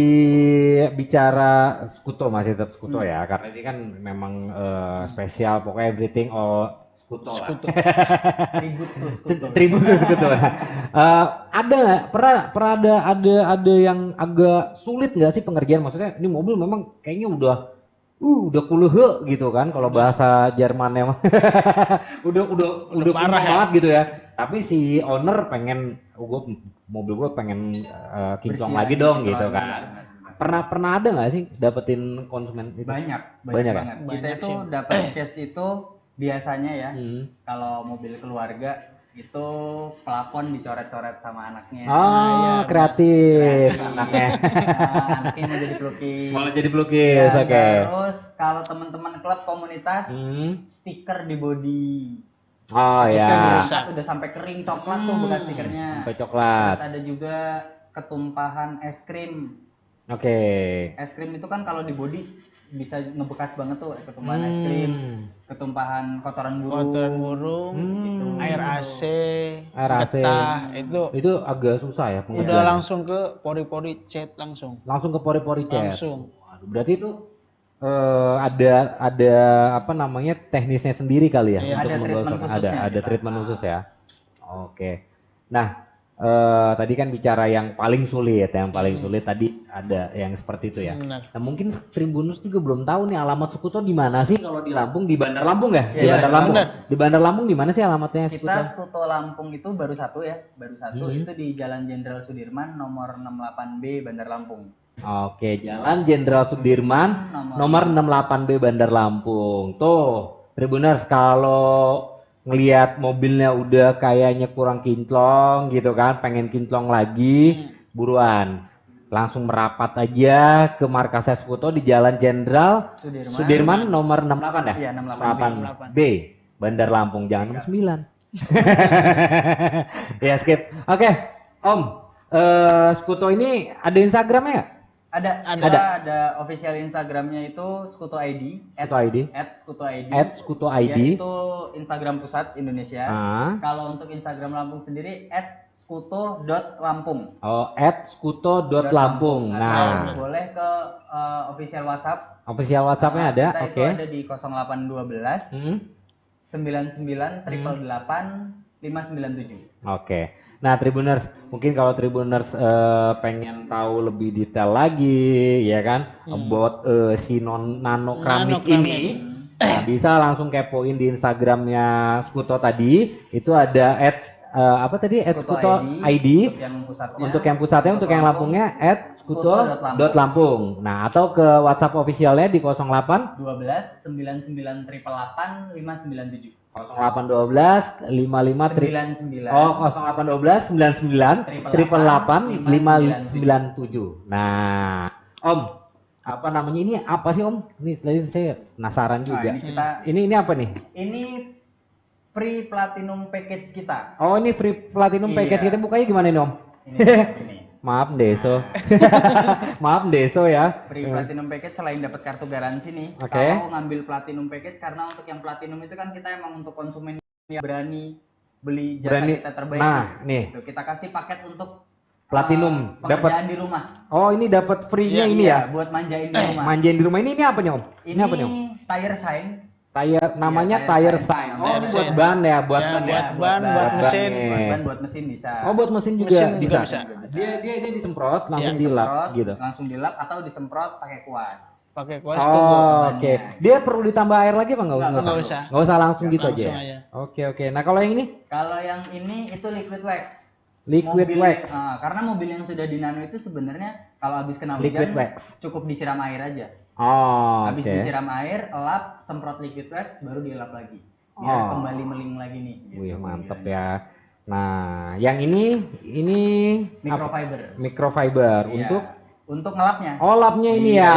bicara Skuto, masih tetap Skuto ya, karena ini kan memang spesial, pokoknya everything Skuto lah. Tribut to Skuto. Ada nggak pernah ada yang agak sulit nggak sih pengerjaan? Maksudnya ini mobil memang kayaknya udah kuluhe gitu kan, kalau bahasa Jermannya mah. udah parah banget gitu ya. Tapi si owner pengen, mobil gue pengen kinclong lagi dong gitu kan. Pernah ada nggak sih dapetin konsumen itu? Banyak banget. Kita itu dapat case itu biasanya ya, kalau mobil keluarga itu plafon dicoret-coret sama anaknya. Kreatif anaknya. Anaknya mau jadi pelukis. Malah jadi pelukis, oke. Terus kalau teman-teman klub komunitas, stiker di body. Oh ya. Udah sampai kering coklat tuh bekas stikernya. Sampai coklat. Terus ada juga ketumpahan es krim. Oke. Es krim itu kan kalau di body bisa ngebekas banget tuh, ketumpahan es krim, ketumpahan kotoran burung, gitu. Air AC, getah, itu agak susah ya pengerjaan. Udah langsung ke pori-pori cat langsung ke pori-pori cat. Langsung. Waduh, berarti itu ada apa namanya teknisnya sendiri kali ya, untuk ada treatment khusus ya. Oke. Nah, tadi kan bicara yang paling sulit tadi ada yang seperti itu ya. Benar. Nah, mungkin Tribuners juga belum tahu nih alamat Skuto di mana sih kalau di Lampung, di Bandar Lampung ya? Di Bandar Lampung. Benar. Di Bandar Lampung di mana sih alamatnya Skuto? Kita Skuto Lampung itu baru satu itu di Jalan Jenderal Sudirman nomor 68B Bandar Lampung. Oke, Jalan Jenderal Sudirman nomor 68B Bandar Lampung. Tuh, Tribuners kalau ngelihat mobilnya udah kayaknya kurang kinclong gitu kan, pengen kinclong lagi, buruan langsung merapat aja ke markasnya Skuto di Jalan Jenderal Sudirman nomor 68 ya? Iya, 68B Bandar Lampung, jangan 69. Ya skip. Oke, Om, Skuto ini ada Instagramnya nggak? Ada official Instagramnya itu Skuto ID, Skuto ID. @skuto ID. @skuto ID. Ya, itu Instagram pusat Indonesia. Ah. Kalau untuk Instagram Lampung sendiri @skuto.lampung. Oh, @skuto.lampung. Nah, boleh ke official WhatsApp. official WhatsApp-nya ada. Kita Oke. itu ada di 0812 Hmm. 99 888 597. Oke. Nah, Tribuners, mungkin kalau Tribuners pengen tahu lebih detail lagi, ya kan, about si nano keramik ini, nah, bisa langsung kepoin di Instagramnya Skuto tadi. Itu ada apa tadi? @skuto ID. Untuk yang pusatnya, untuk yang Lampungnya @skuto.lampung. Nah, atau ke WhatsApp officialnya di 08 12 99 888 597. 0812 55 99. Oh, 0812 99 888 597. Nah, Om, apa namanya ini? Apa sih, Om? Ini tadi saya penasaran juga. Ini apa nih? Ini free platinum package kita. Oh, ini free platinum package kita, bukanya gimana nih, Om? Ini. Maaf, Deso. Maaf, Deso ya. Free platinum package selain dapat kartu garansi nih. Oke. Kalau ngambil platinum package, karena untuk yang platinum itu kan kita emang untuk konsumen yang berani beli jasa kita terbaik. Nah, nih. Gitu. Kita kasih paket untuk Platinum pekerjaan di rumah. Oh, ini dapat free-nya ini ya? Buat manjain di rumah. Manjain di rumah ini apa nih, Om? Ini apa nih, Om? tire sign. Namanya tire sign. Oh, ini buat ban ya, buat ban, buat mesin. Buat ban, buat mesin bisa. Oh, buat mesin juga Mesin juga bisa. bisa. Dia disemprot langsung dilap gitu. Langsung dilap atau disemprot pakai kuas. Pakai kuas tunggu. Oh, oke. Dia perlu ditambah air lagi apa enggak? Nggak usah. Enggak usah langsung gitu Langsung aja. aja. Oke. Nah, kalau yang ini Kalau yang ini itu liquid wax. liquid wax. Karena mobil yang sudah di nano itu sebenarnya kalau habis kena Liquid hujan wax. cukup disiram air aja. Oh, Habis oke. disiram air, elap, semprot liquid wax, baru dilap lagi. Biar kembali meling lagi nih. Gitu. Wih, mantep ya. Nah, yang ini Microfiber. microfiber Iya. Untuk ngelapnya. Oh, lapnya ini ya.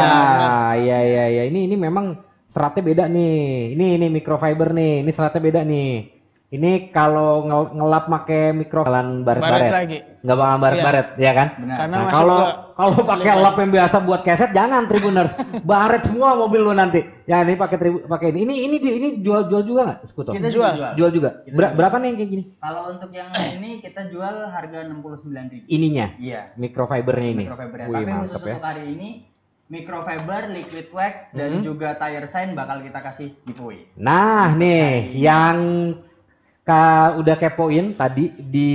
Iya, Iya. Ini memang seratnya beda nih. Ini microfiber nih. Ini seratnya beda nih. Ini kalau ngelap pakai mikro jalan baret-baret. lagi. Nggak bakal baret-baret, ya kan? Benar. Karena Nah, masuk kalau ke pakai lap yang biasa buat keset jangan, Tribuners. Baret semua mobil lo nanti. Ya, ini pakai ini. Ini jual juga nggak, Skuto? Kita Jual. Jual juga. Kita jual. Berapa nih yang kayak gini? Kalau untuk yang ini kita jual harga 69.000. Ininya. Iya. Microfibernya ini. Microfibernya. Wih, Tapi mantep khusus ya. untuk hari ini microfiber, liquid wax, dan juga tire sign bakal kita kasih giveaway. Nah, nih yang udah kepoin tadi di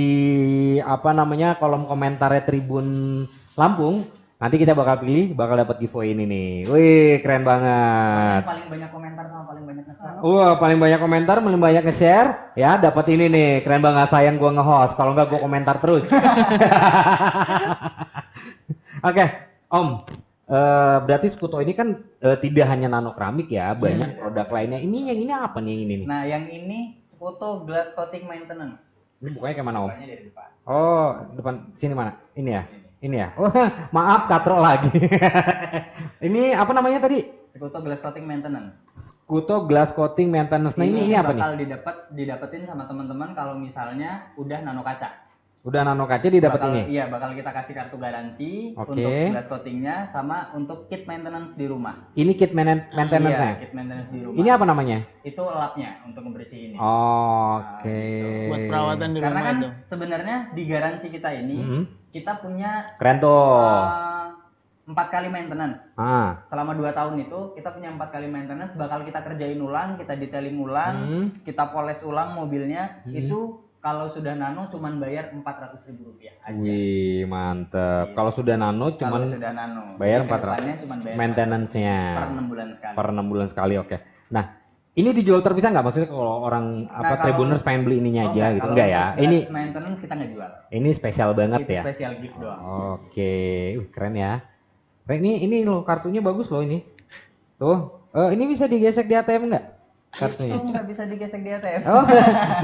apa namanya kolom komentarnya Tribun Lampung, nanti kita bakal dapat giveaway ini nih. Wih, keren banget. Paling banyak komentar sama paling banyak nge-share. Paling banyak komentar, paling banyak nge-share, ya dapat ini nih. Keren banget, sayang gua nge-host. Kalau nggak gua komentar terus. Oke, Om. Berarti Skuto ini kan tidak hanya nano keramik ya, banyak produk lainnya. Ini apa nih ini nih? Nah, yang ini Skuto glass coating maintenance. Ini bukannya kayak mana, Om? Bukanya dari depan. Oh, depan sini mana? Ini ya? Ini ya? Oh, maaf katro lagi. Ini apa namanya tadi? Skuto glass coating maintenance. Skuto glass coating maintenance. Nah, ini apa nih? Bakal didapetin sama teman-teman kalau misalnya udah nano kaca. Udah nano kaca didapat ini. Iya, bakal kita kasih kartu garansi Oke. untuk glass coatingnya sama untuk kit maintenance di rumah. Ini kit maintenance-nya. Iya, kit maintenance di rumah. Ini apa namanya? Itu lapnya untuk membersihin ini. Oke. Buat perawatan di Karena rumah kan itu. sebenarnya di garansi kita ini kita punya Keren tuh. 4 kali maintenance. Selama 2 tahun itu kita punya 4 kali maintenance, bakal kita kerjain ulang, kita detailing ulang, kita poles ulang mobilnya. Itu kalau sudah nano cuman bayar Rp400.000 aja. Wih, mantep. Kalau sudah nano cuman bayar 400. Cuman bayar Maintenance-nya. per 6 bulan sekali. Per 6 bulan sekali, oke. Nah, ini dijual terpisah nggak? Maksudnya kalau orang Tribuners pengen beli ininya aja gitu? Enggak ya? Ini maintenance kita nggak jual. Ini spesial banget Itu ya? spesial gift doang. Oke, keren ya. Keren, ini loh kartunya bagus loh ini. Tuh, ini bisa digesek di ATM nggak? Kartunya. Itu nggak bisa digesek di ATM. Oh,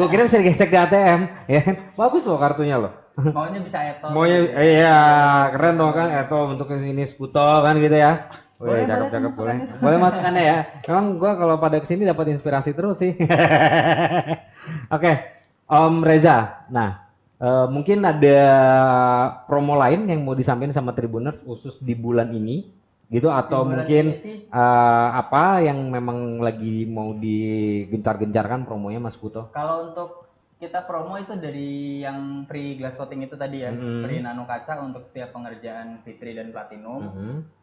gua kira bisa digesek di ATM. Ya, bagus loh kartunya loh. Maunya bisa Eto. Iya, keren dong kan Eto untuk kesini Skuto kan gitu ya. Wih, cakep boleh. Boleh masukannya ya. Emang gua kalau pada kesini dapat inspirasi terus sih. Oke, Om Reza. Nah, Mungkin ada promo lain yang mau disampaikan sama Tribuners khusus di bulan ini gitu, atau bulan mungkin ini sih, apa yang memang lagi mau digencar-gencarkan promonya Mas Puto? Kalau untuk kita promo itu dari yang free glass coating itu tadi ya, free nano kaca untuk setiap pengerjaan Fitri dan Platinum.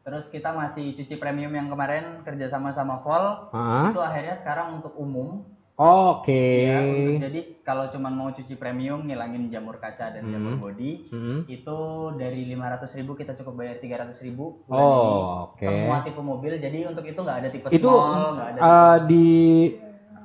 Terus kita masih cuci premium yang kemarin kerjasama sama Vol, itu akhirnya sekarang untuk umum. Oke. Ya, jadi kalau cuma mau cuci premium, ngilangin jamur kaca dan jamur body, itu dari 500.000 kita cukup bayar 300.000 bulan ini. Oke. Semua tipe mobil. Jadi untuk itu nggak ada tipe Itu small, nggak ada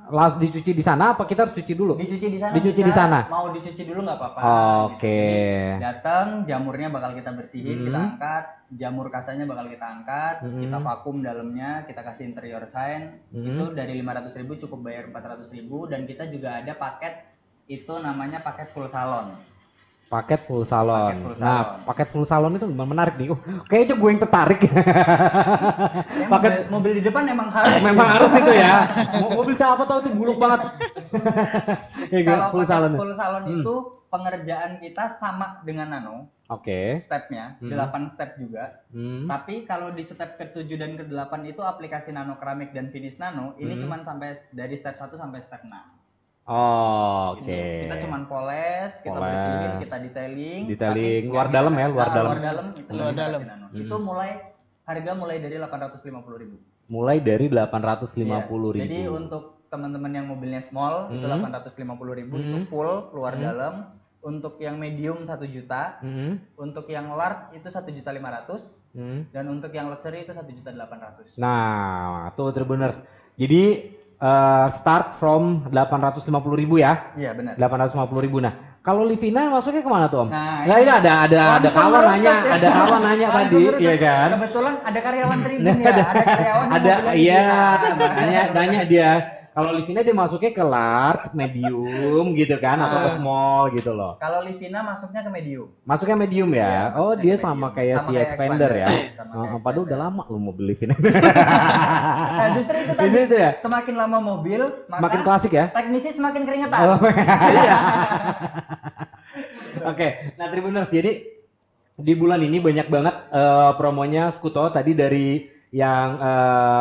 langsung dicuci di sana apa kita harus cuci dulu? dicuci di sana. Dicuci bisa. di sana. Mau dicuci dulu nggak apa-apa. Oke. Jadi datang, jamurnya bakal kita bersihin, kita angkat, jamur kacanya bakal kita angkat, kita vakum dalamnya, kita kasih interior sign. Itu dari 500.000 cukup bayar 400.000, dan kita juga ada paket itu namanya paket full salon. Paket full salon. Paket full Nah, salon. paket full salon itu menarik nih. Kayaknya gue yang tertarik. Ya, Paket mobil di depan emang harus. memang harus itu ya. Mobil siapa tahu itu buluk banget. Kalau full paket salon. full salon itu pengerjaan kita sama dengan nano. Oke. Stepnya 8 step juga. Tapi kalau di step ke-7 dan ke-8 itu aplikasi nano keramik dan finish nano ini cuma sampai dari step 1 sampai step 6. Oke. Kita cuman poles, kita bersihin, kita detailing. Detailing tapi luar nggak dalam kita- ya, luar dalam. Luar dalam itu Luar aplikasi dalam. nano. Itu harga mulai dari 850.000. Mulai dari 850.000. Jadi untuk teman-teman yang mobilnya small itu 850.000 itu full luar dalam. Untuk yang medium 1 juta, untuk yang large itu 1.500.000, dan untuk yang luxury itu 1.800.000. Nah, tuh Tribuners. Jadi start from 850.000 ya. Iya benar. 850.000. Nah, kalau Livina masuknya kemana tuh Om? Nah, Nah, ini ada langsung kawan merucut nanya, ya. ada kawan nanya Langsung tadi, merucut. iya kan? Kebetulan ada karyawan Tribun ya, ada karyawan yang Ada, mobilnya iya, Livina. nanya dia. Kalau Livina dia masuknya ke large, medium gitu kan, atau ke small gitu loh. Kalau Livina masuknya ke medium. Masuknya medium ya? Iya, Oh, masuknya dia ke sama medium. kayak Sama si kayak Expander ya? Sama kayak Padahal udah Expander. lama lu mobil Livina. Nah, justru itu tadi. Itu ya? Semakin lama mobil, maka Makin klasik ya? teknisi semakin keringetan. Oh, iya. Oke, nah Tribuners, jadi di bulan ini banyak banget promonya Skuto tadi dari yang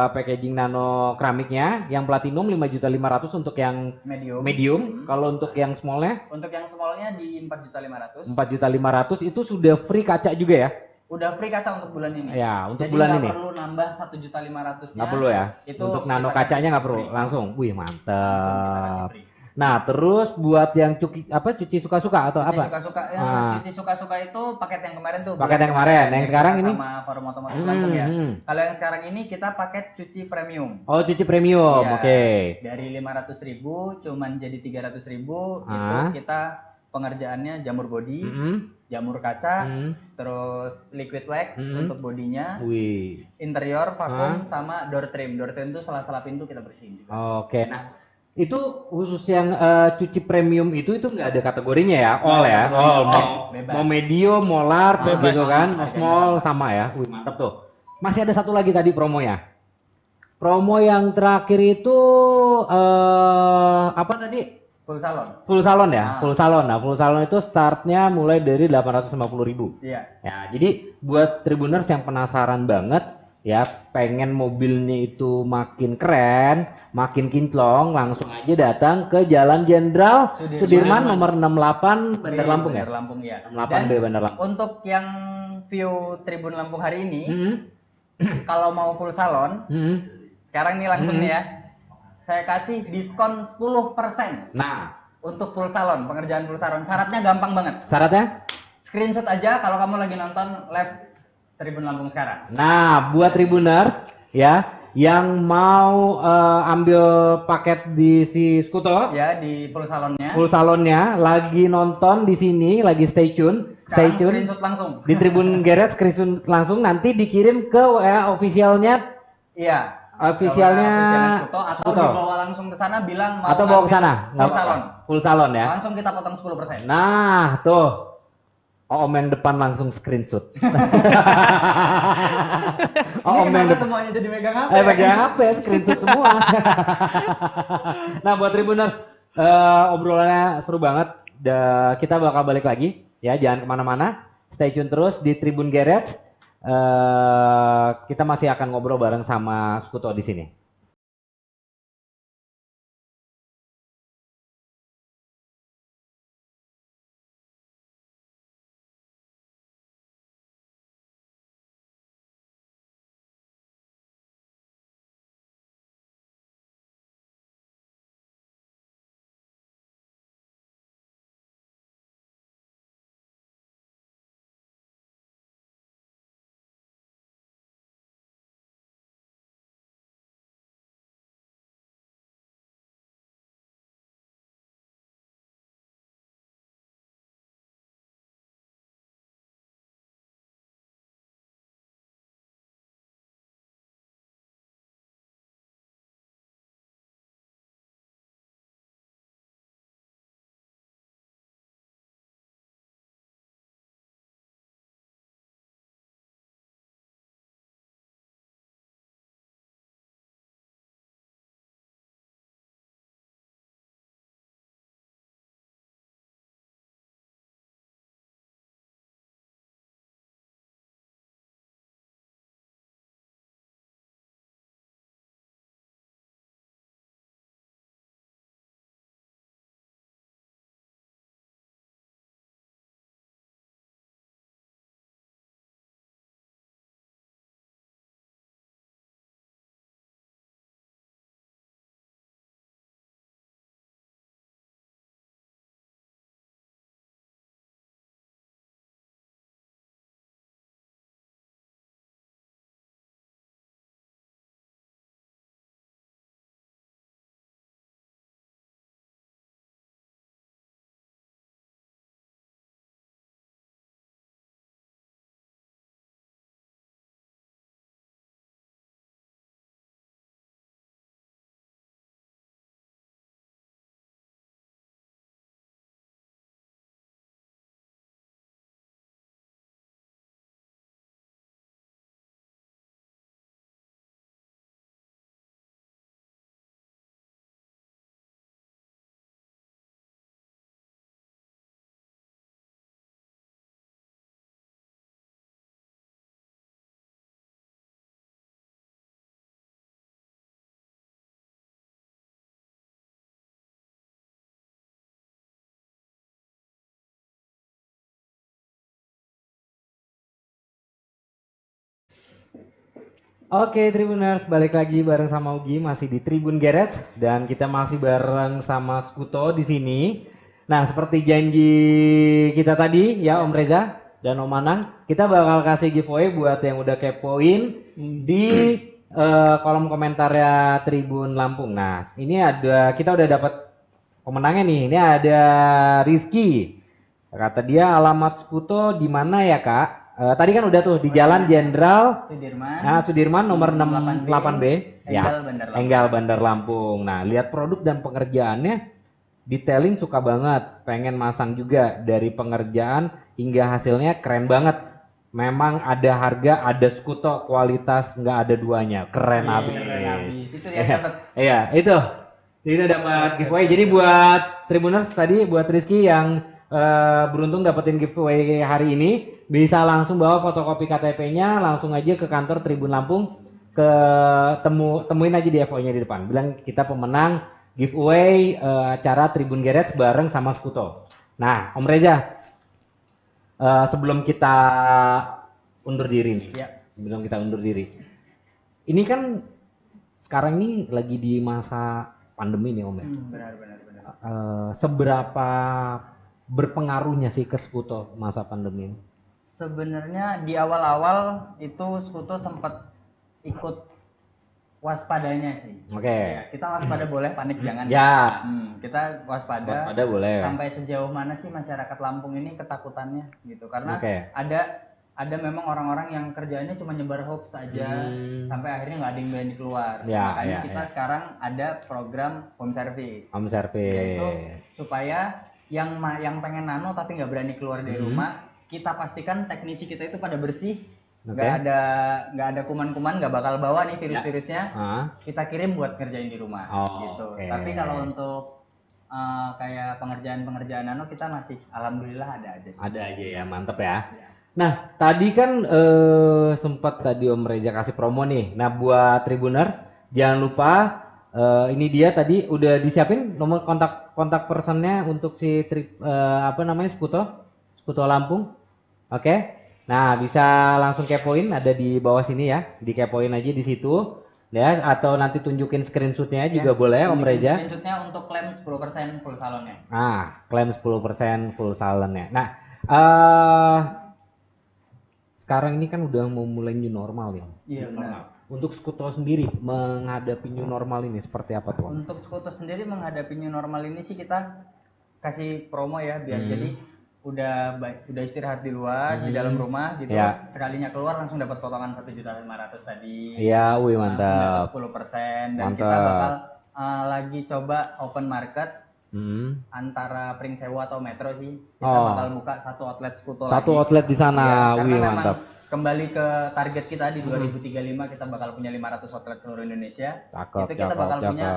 packaging nano keramiknya, yang platinum 5.500.000 untuk yang medium. Kalau untuk yang smallnya Untuk yang smallnya di 4.500.000. 4.500.000 itu sudah free kaca juga ya? Udah free kaca untuk bulan ini. Ya, untuk Jadi bulan nggak ini. perlu nambah 1.500.000-nya. Nggak perlu ya? Itu Untuk free nano packaging. kacanya nggak perlu, Free. langsung. Wih, Langsung kita kasih mantap. free. Nah, terus buat yang cuci suka-suka atau Cuci apa? suka-suka, Ah. cuci suka-suka itu paket yang kemarin tuh. Paket bulan yang kemarin. Yang sekarang ini? sama forum otomotif Lampung ya. Hmm. Kalau yang sekarang ini kita paket cuci premium. Oh, cuci premium. Iya. Oke. Dari 500.000 cuman jadi 300.000 itu Ah. kita pengerjaannya jamur body, Mm-mm. jamur kaca, Hmm. terus liquid wax Hmm. untuk bodinya, Wih. interior vakum sama door trim. Door trim itu sela-sela pintu kita bersihin juga. Oke. Nah, itu khusus yang cuci premium itu nggak ada kategorinya ya? All ya? kategori All. all. Mau, Bebas. mau medium, mau large Bebas. gitu kan? Mau Harganya small sama ya? Wih, mantap tuh. Masih ada satu lagi tadi promonya. Promo yang terakhir itu apa tadi? Full salon. Full salon ya? Ah. Full salon. Nah, full salon itu startnya mulai dari 850.000. Iya. Ya, jadi buat Tribuners yang penasaran banget ya, pengen mobilnya itu makin keren, makin kinclong, langsung aja datang ke Jalan Jenderal Sudirman nomor 68 Bandar Lampung ya. Bandar Lampung ya. 68B Bandar Lampung. Untuk yang view Tribun Lampung hari ini, Hmm. kalau mau full salon, Hmm. sekarang nih langsung nih ya, saya kasih diskon 10% Nah, untuk full salon, pengerjaan full salon. Syaratnya gampang banget. syaratnya? Screenshot aja kalau kamu lagi nonton live Tribun Lampung sekarang. Nah, buat Tribuners ya yang mau ambil paket di si Skuto, Ya, di full salonnya. full salonnya lagi nonton di sini, lagi stay tune, Sekarang screenshot langsung. di Tribun Garage, screenshot langsung nanti dikirim ke WA officialnya, Iya. officialnya Skuto, atau Skuto. dibawa langsung ke sana bilang mau Atau bawa ke ngambil sana, nggak full salon. full salon ya. Langsung kita potong 10%. Nah, tuh. Om yang depan langsung screenshot. Om yang Ini kenapa depan. semuanya jadi megang HP? Pegang HP, screenshot semua. Nah, buat Tribuners, obrolannya seru banget. kita bakal balik lagi ya, jangan kemana-mana, stay tune terus di Tribun Garage. Kita masih akan ngobrol bareng sama Skuto di sini. Oke Tribuners, balik lagi bareng sama Ugi masih di Tribun Garage dan kita masih bareng sama Skuto di sini. Nah, seperti janji kita tadi ya Om Reza dan Om Anang, kita bakal kasih giveaway buat yang udah kepoin di kolom komentarnya Tribun Lampung. Nah, ini kita udah dapat pemenangnya nih. Ini ada Rizky. Kata dia alamat Skuto di mana ya, Kak? Tadi kan udah tuh di Jalan Jenderal Sudirman. Nah, Sudirman nomor 68B, Enggal, Bandar Lampung. Enggal Bandar Lampung. Nah, lihat produk dan pengerjaannya, detailing suka banget, pengen masang juga, dari pengerjaan hingga hasilnya keren banget. Memang ada harga, ada Skuto, kualitas nggak ada duanya, keren abis. Itu ya dapat. Iya, itu dapat giveaway. Jadi buat Tribuners tadi, buat Rizky yang beruntung dapetin giveaway hari ini, bisa langsung bawa fotokopi KTP-nya, langsung aja ke kantor Tribun Lampung, temuin aja di FO-nya di depan. Bilang kita pemenang giveaway acara Tribun Garage bareng sama Skuto. Nah, Om Reza, sebelum kita undur diri nih, ini kan sekarang ini lagi di masa pandemi nih Om ya. Benar. Seberapa berpengaruhnya sih ke Skuto masa pandemi ini? Sebenarnya di awal-awal itu Skuto sempat ikut waspadanya sih. Oke. Kita waspada boleh, panik jangan. Ya. Kita waspada. Waspada boleh. Sampai sejauh mana sih masyarakat Lampung ini ketakutannya gitu? Karena Oke. ada memang orang-orang yang kerjaannya cuma nyebar hoax aja, sampai akhirnya nggak ada yang berani keluar. Ya, Makanya ya, kita ya. sekarang ada program home service. Home service. Yaitu supaya yang pengen nano tapi nggak berani keluar dari rumah, kita pastikan teknisi kita itu pada bersih, nggak ada kuman-kuman, nggak bakal bawa nih virus-virusnya. Kita kirim buat ngerjain di rumah, gitu. Okay. Tapi kalau untuk kayak pengerjaan nano kita masih alhamdulillah ada aja sih. Ada aja ya, mantep ya. Nah, tadi kan sempat tadi Om Reza kasih promo nih. Nah, buat Tribuners jangan lupa ini dia tadi udah disiapin nomor kontak personnya untuk si Skuto Lampung. Oke. Nah, bisa langsung kepoin ada di bawah sini ya. Dikepoin aja di situ. Ya, atau nanti tunjukin screenshotnya juga boleh Om Reza. Screenshotnya untuk klaim 10% full salonnya. Klaim 10% full salonnya. Nah, sekarang ini kan udah mau mulai new normal ya. Iya benar. Untuk Skuto sendiri menghadapi new normal ini seperti apa tuh? Untuk Skuto sendiri menghadapi new normal ini sih kita kasih promo ya biar jadi udah istirahat di luar di dalam rumah gitu. Sekalinya keluar langsung dapat potongan 1.500.000 tadi. Iya, wih mantap. 10% dan kita bakal lagi coba open market antara Pringsewu atau Metro sih. Kita bakal buka satu outlet Skuto lagi. Satu outlet di sana, ya, wih mantap. Kembali ke target kita di 2035 kita bakal punya 500 outlet seluruh Indonesia. Cakep, itu kita bakal cakep. punya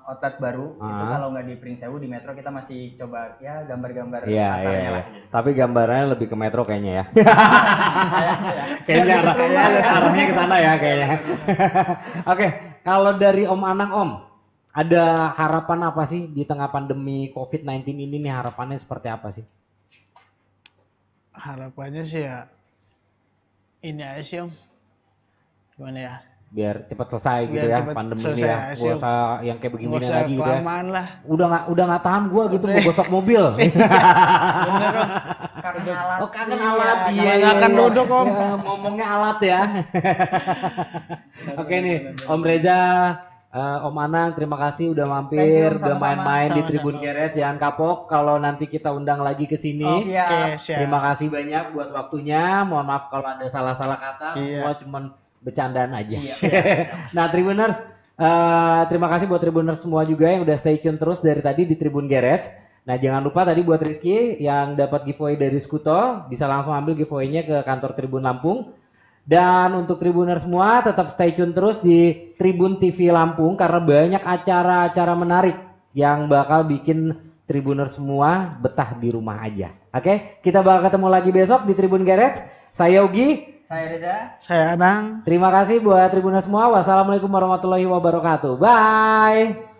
outlet baru. Itu kalau nggak di Pringsewu di Metro kita masih coba ya gambar-gambar kasarnya lah. Gitu. Tapi gambarnya lebih ke Metro kayaknya ya. Kayaknya arahnya ke sana ya kayaknya. Oke, kalau dari Om Anang Om, ada harapan apa sih di tengah pandemi COVID-19 ini nih, harapannya seperti apa sih? Harapannya sih ya ini aja sih Om. Gimana ya? Biar cepat selesai gitu ya pandemi ini ya. Gak usah yang kayak begini lagi gitu ya. Lah. Udah nggak tahan gua gitu mau gosok mobil. Bener Om. Karena alat. Oh kangen alat. Iya, akan duduk Om. Ya, ngomongnya alat ya. Oke nih Om Reza, Om Anang, terima kasih udah mampir, udah main-main di Tribun Garage. Jangan kapok kalau nanti kita undang lagi ke sini. Oke, siap. Terima kasih banyak buat waktunya. Mohon maaf kalau ada salah-salah kata. Semua cuman bercandaan aja. Nah, Tribuners, terima kasih buat Tribuners semua juga yang udah stay tune terus dari tadi di Tribun Garage. Nah, jangan lupa tadi buat Rizky yang dapat giveaway dari Skuto, bisa langsung ambil giveaway-nya ke kantor Tribun Lampung. Dan untuk Tribuners semua tetap stay tune terus di Tribun TV Lampung karena banyak acara-acara menarik yang bakal bikin Tribuners semua betah di rumah aja. Oke, kita bakal ketemu lagi besok di Tribun Garage. Saya Ugi. Saya Reza. Saya Anang. Terima kasih buat Tribuners semua. Wassalamualaikum warahmatullahi wabarakatuh. Bye.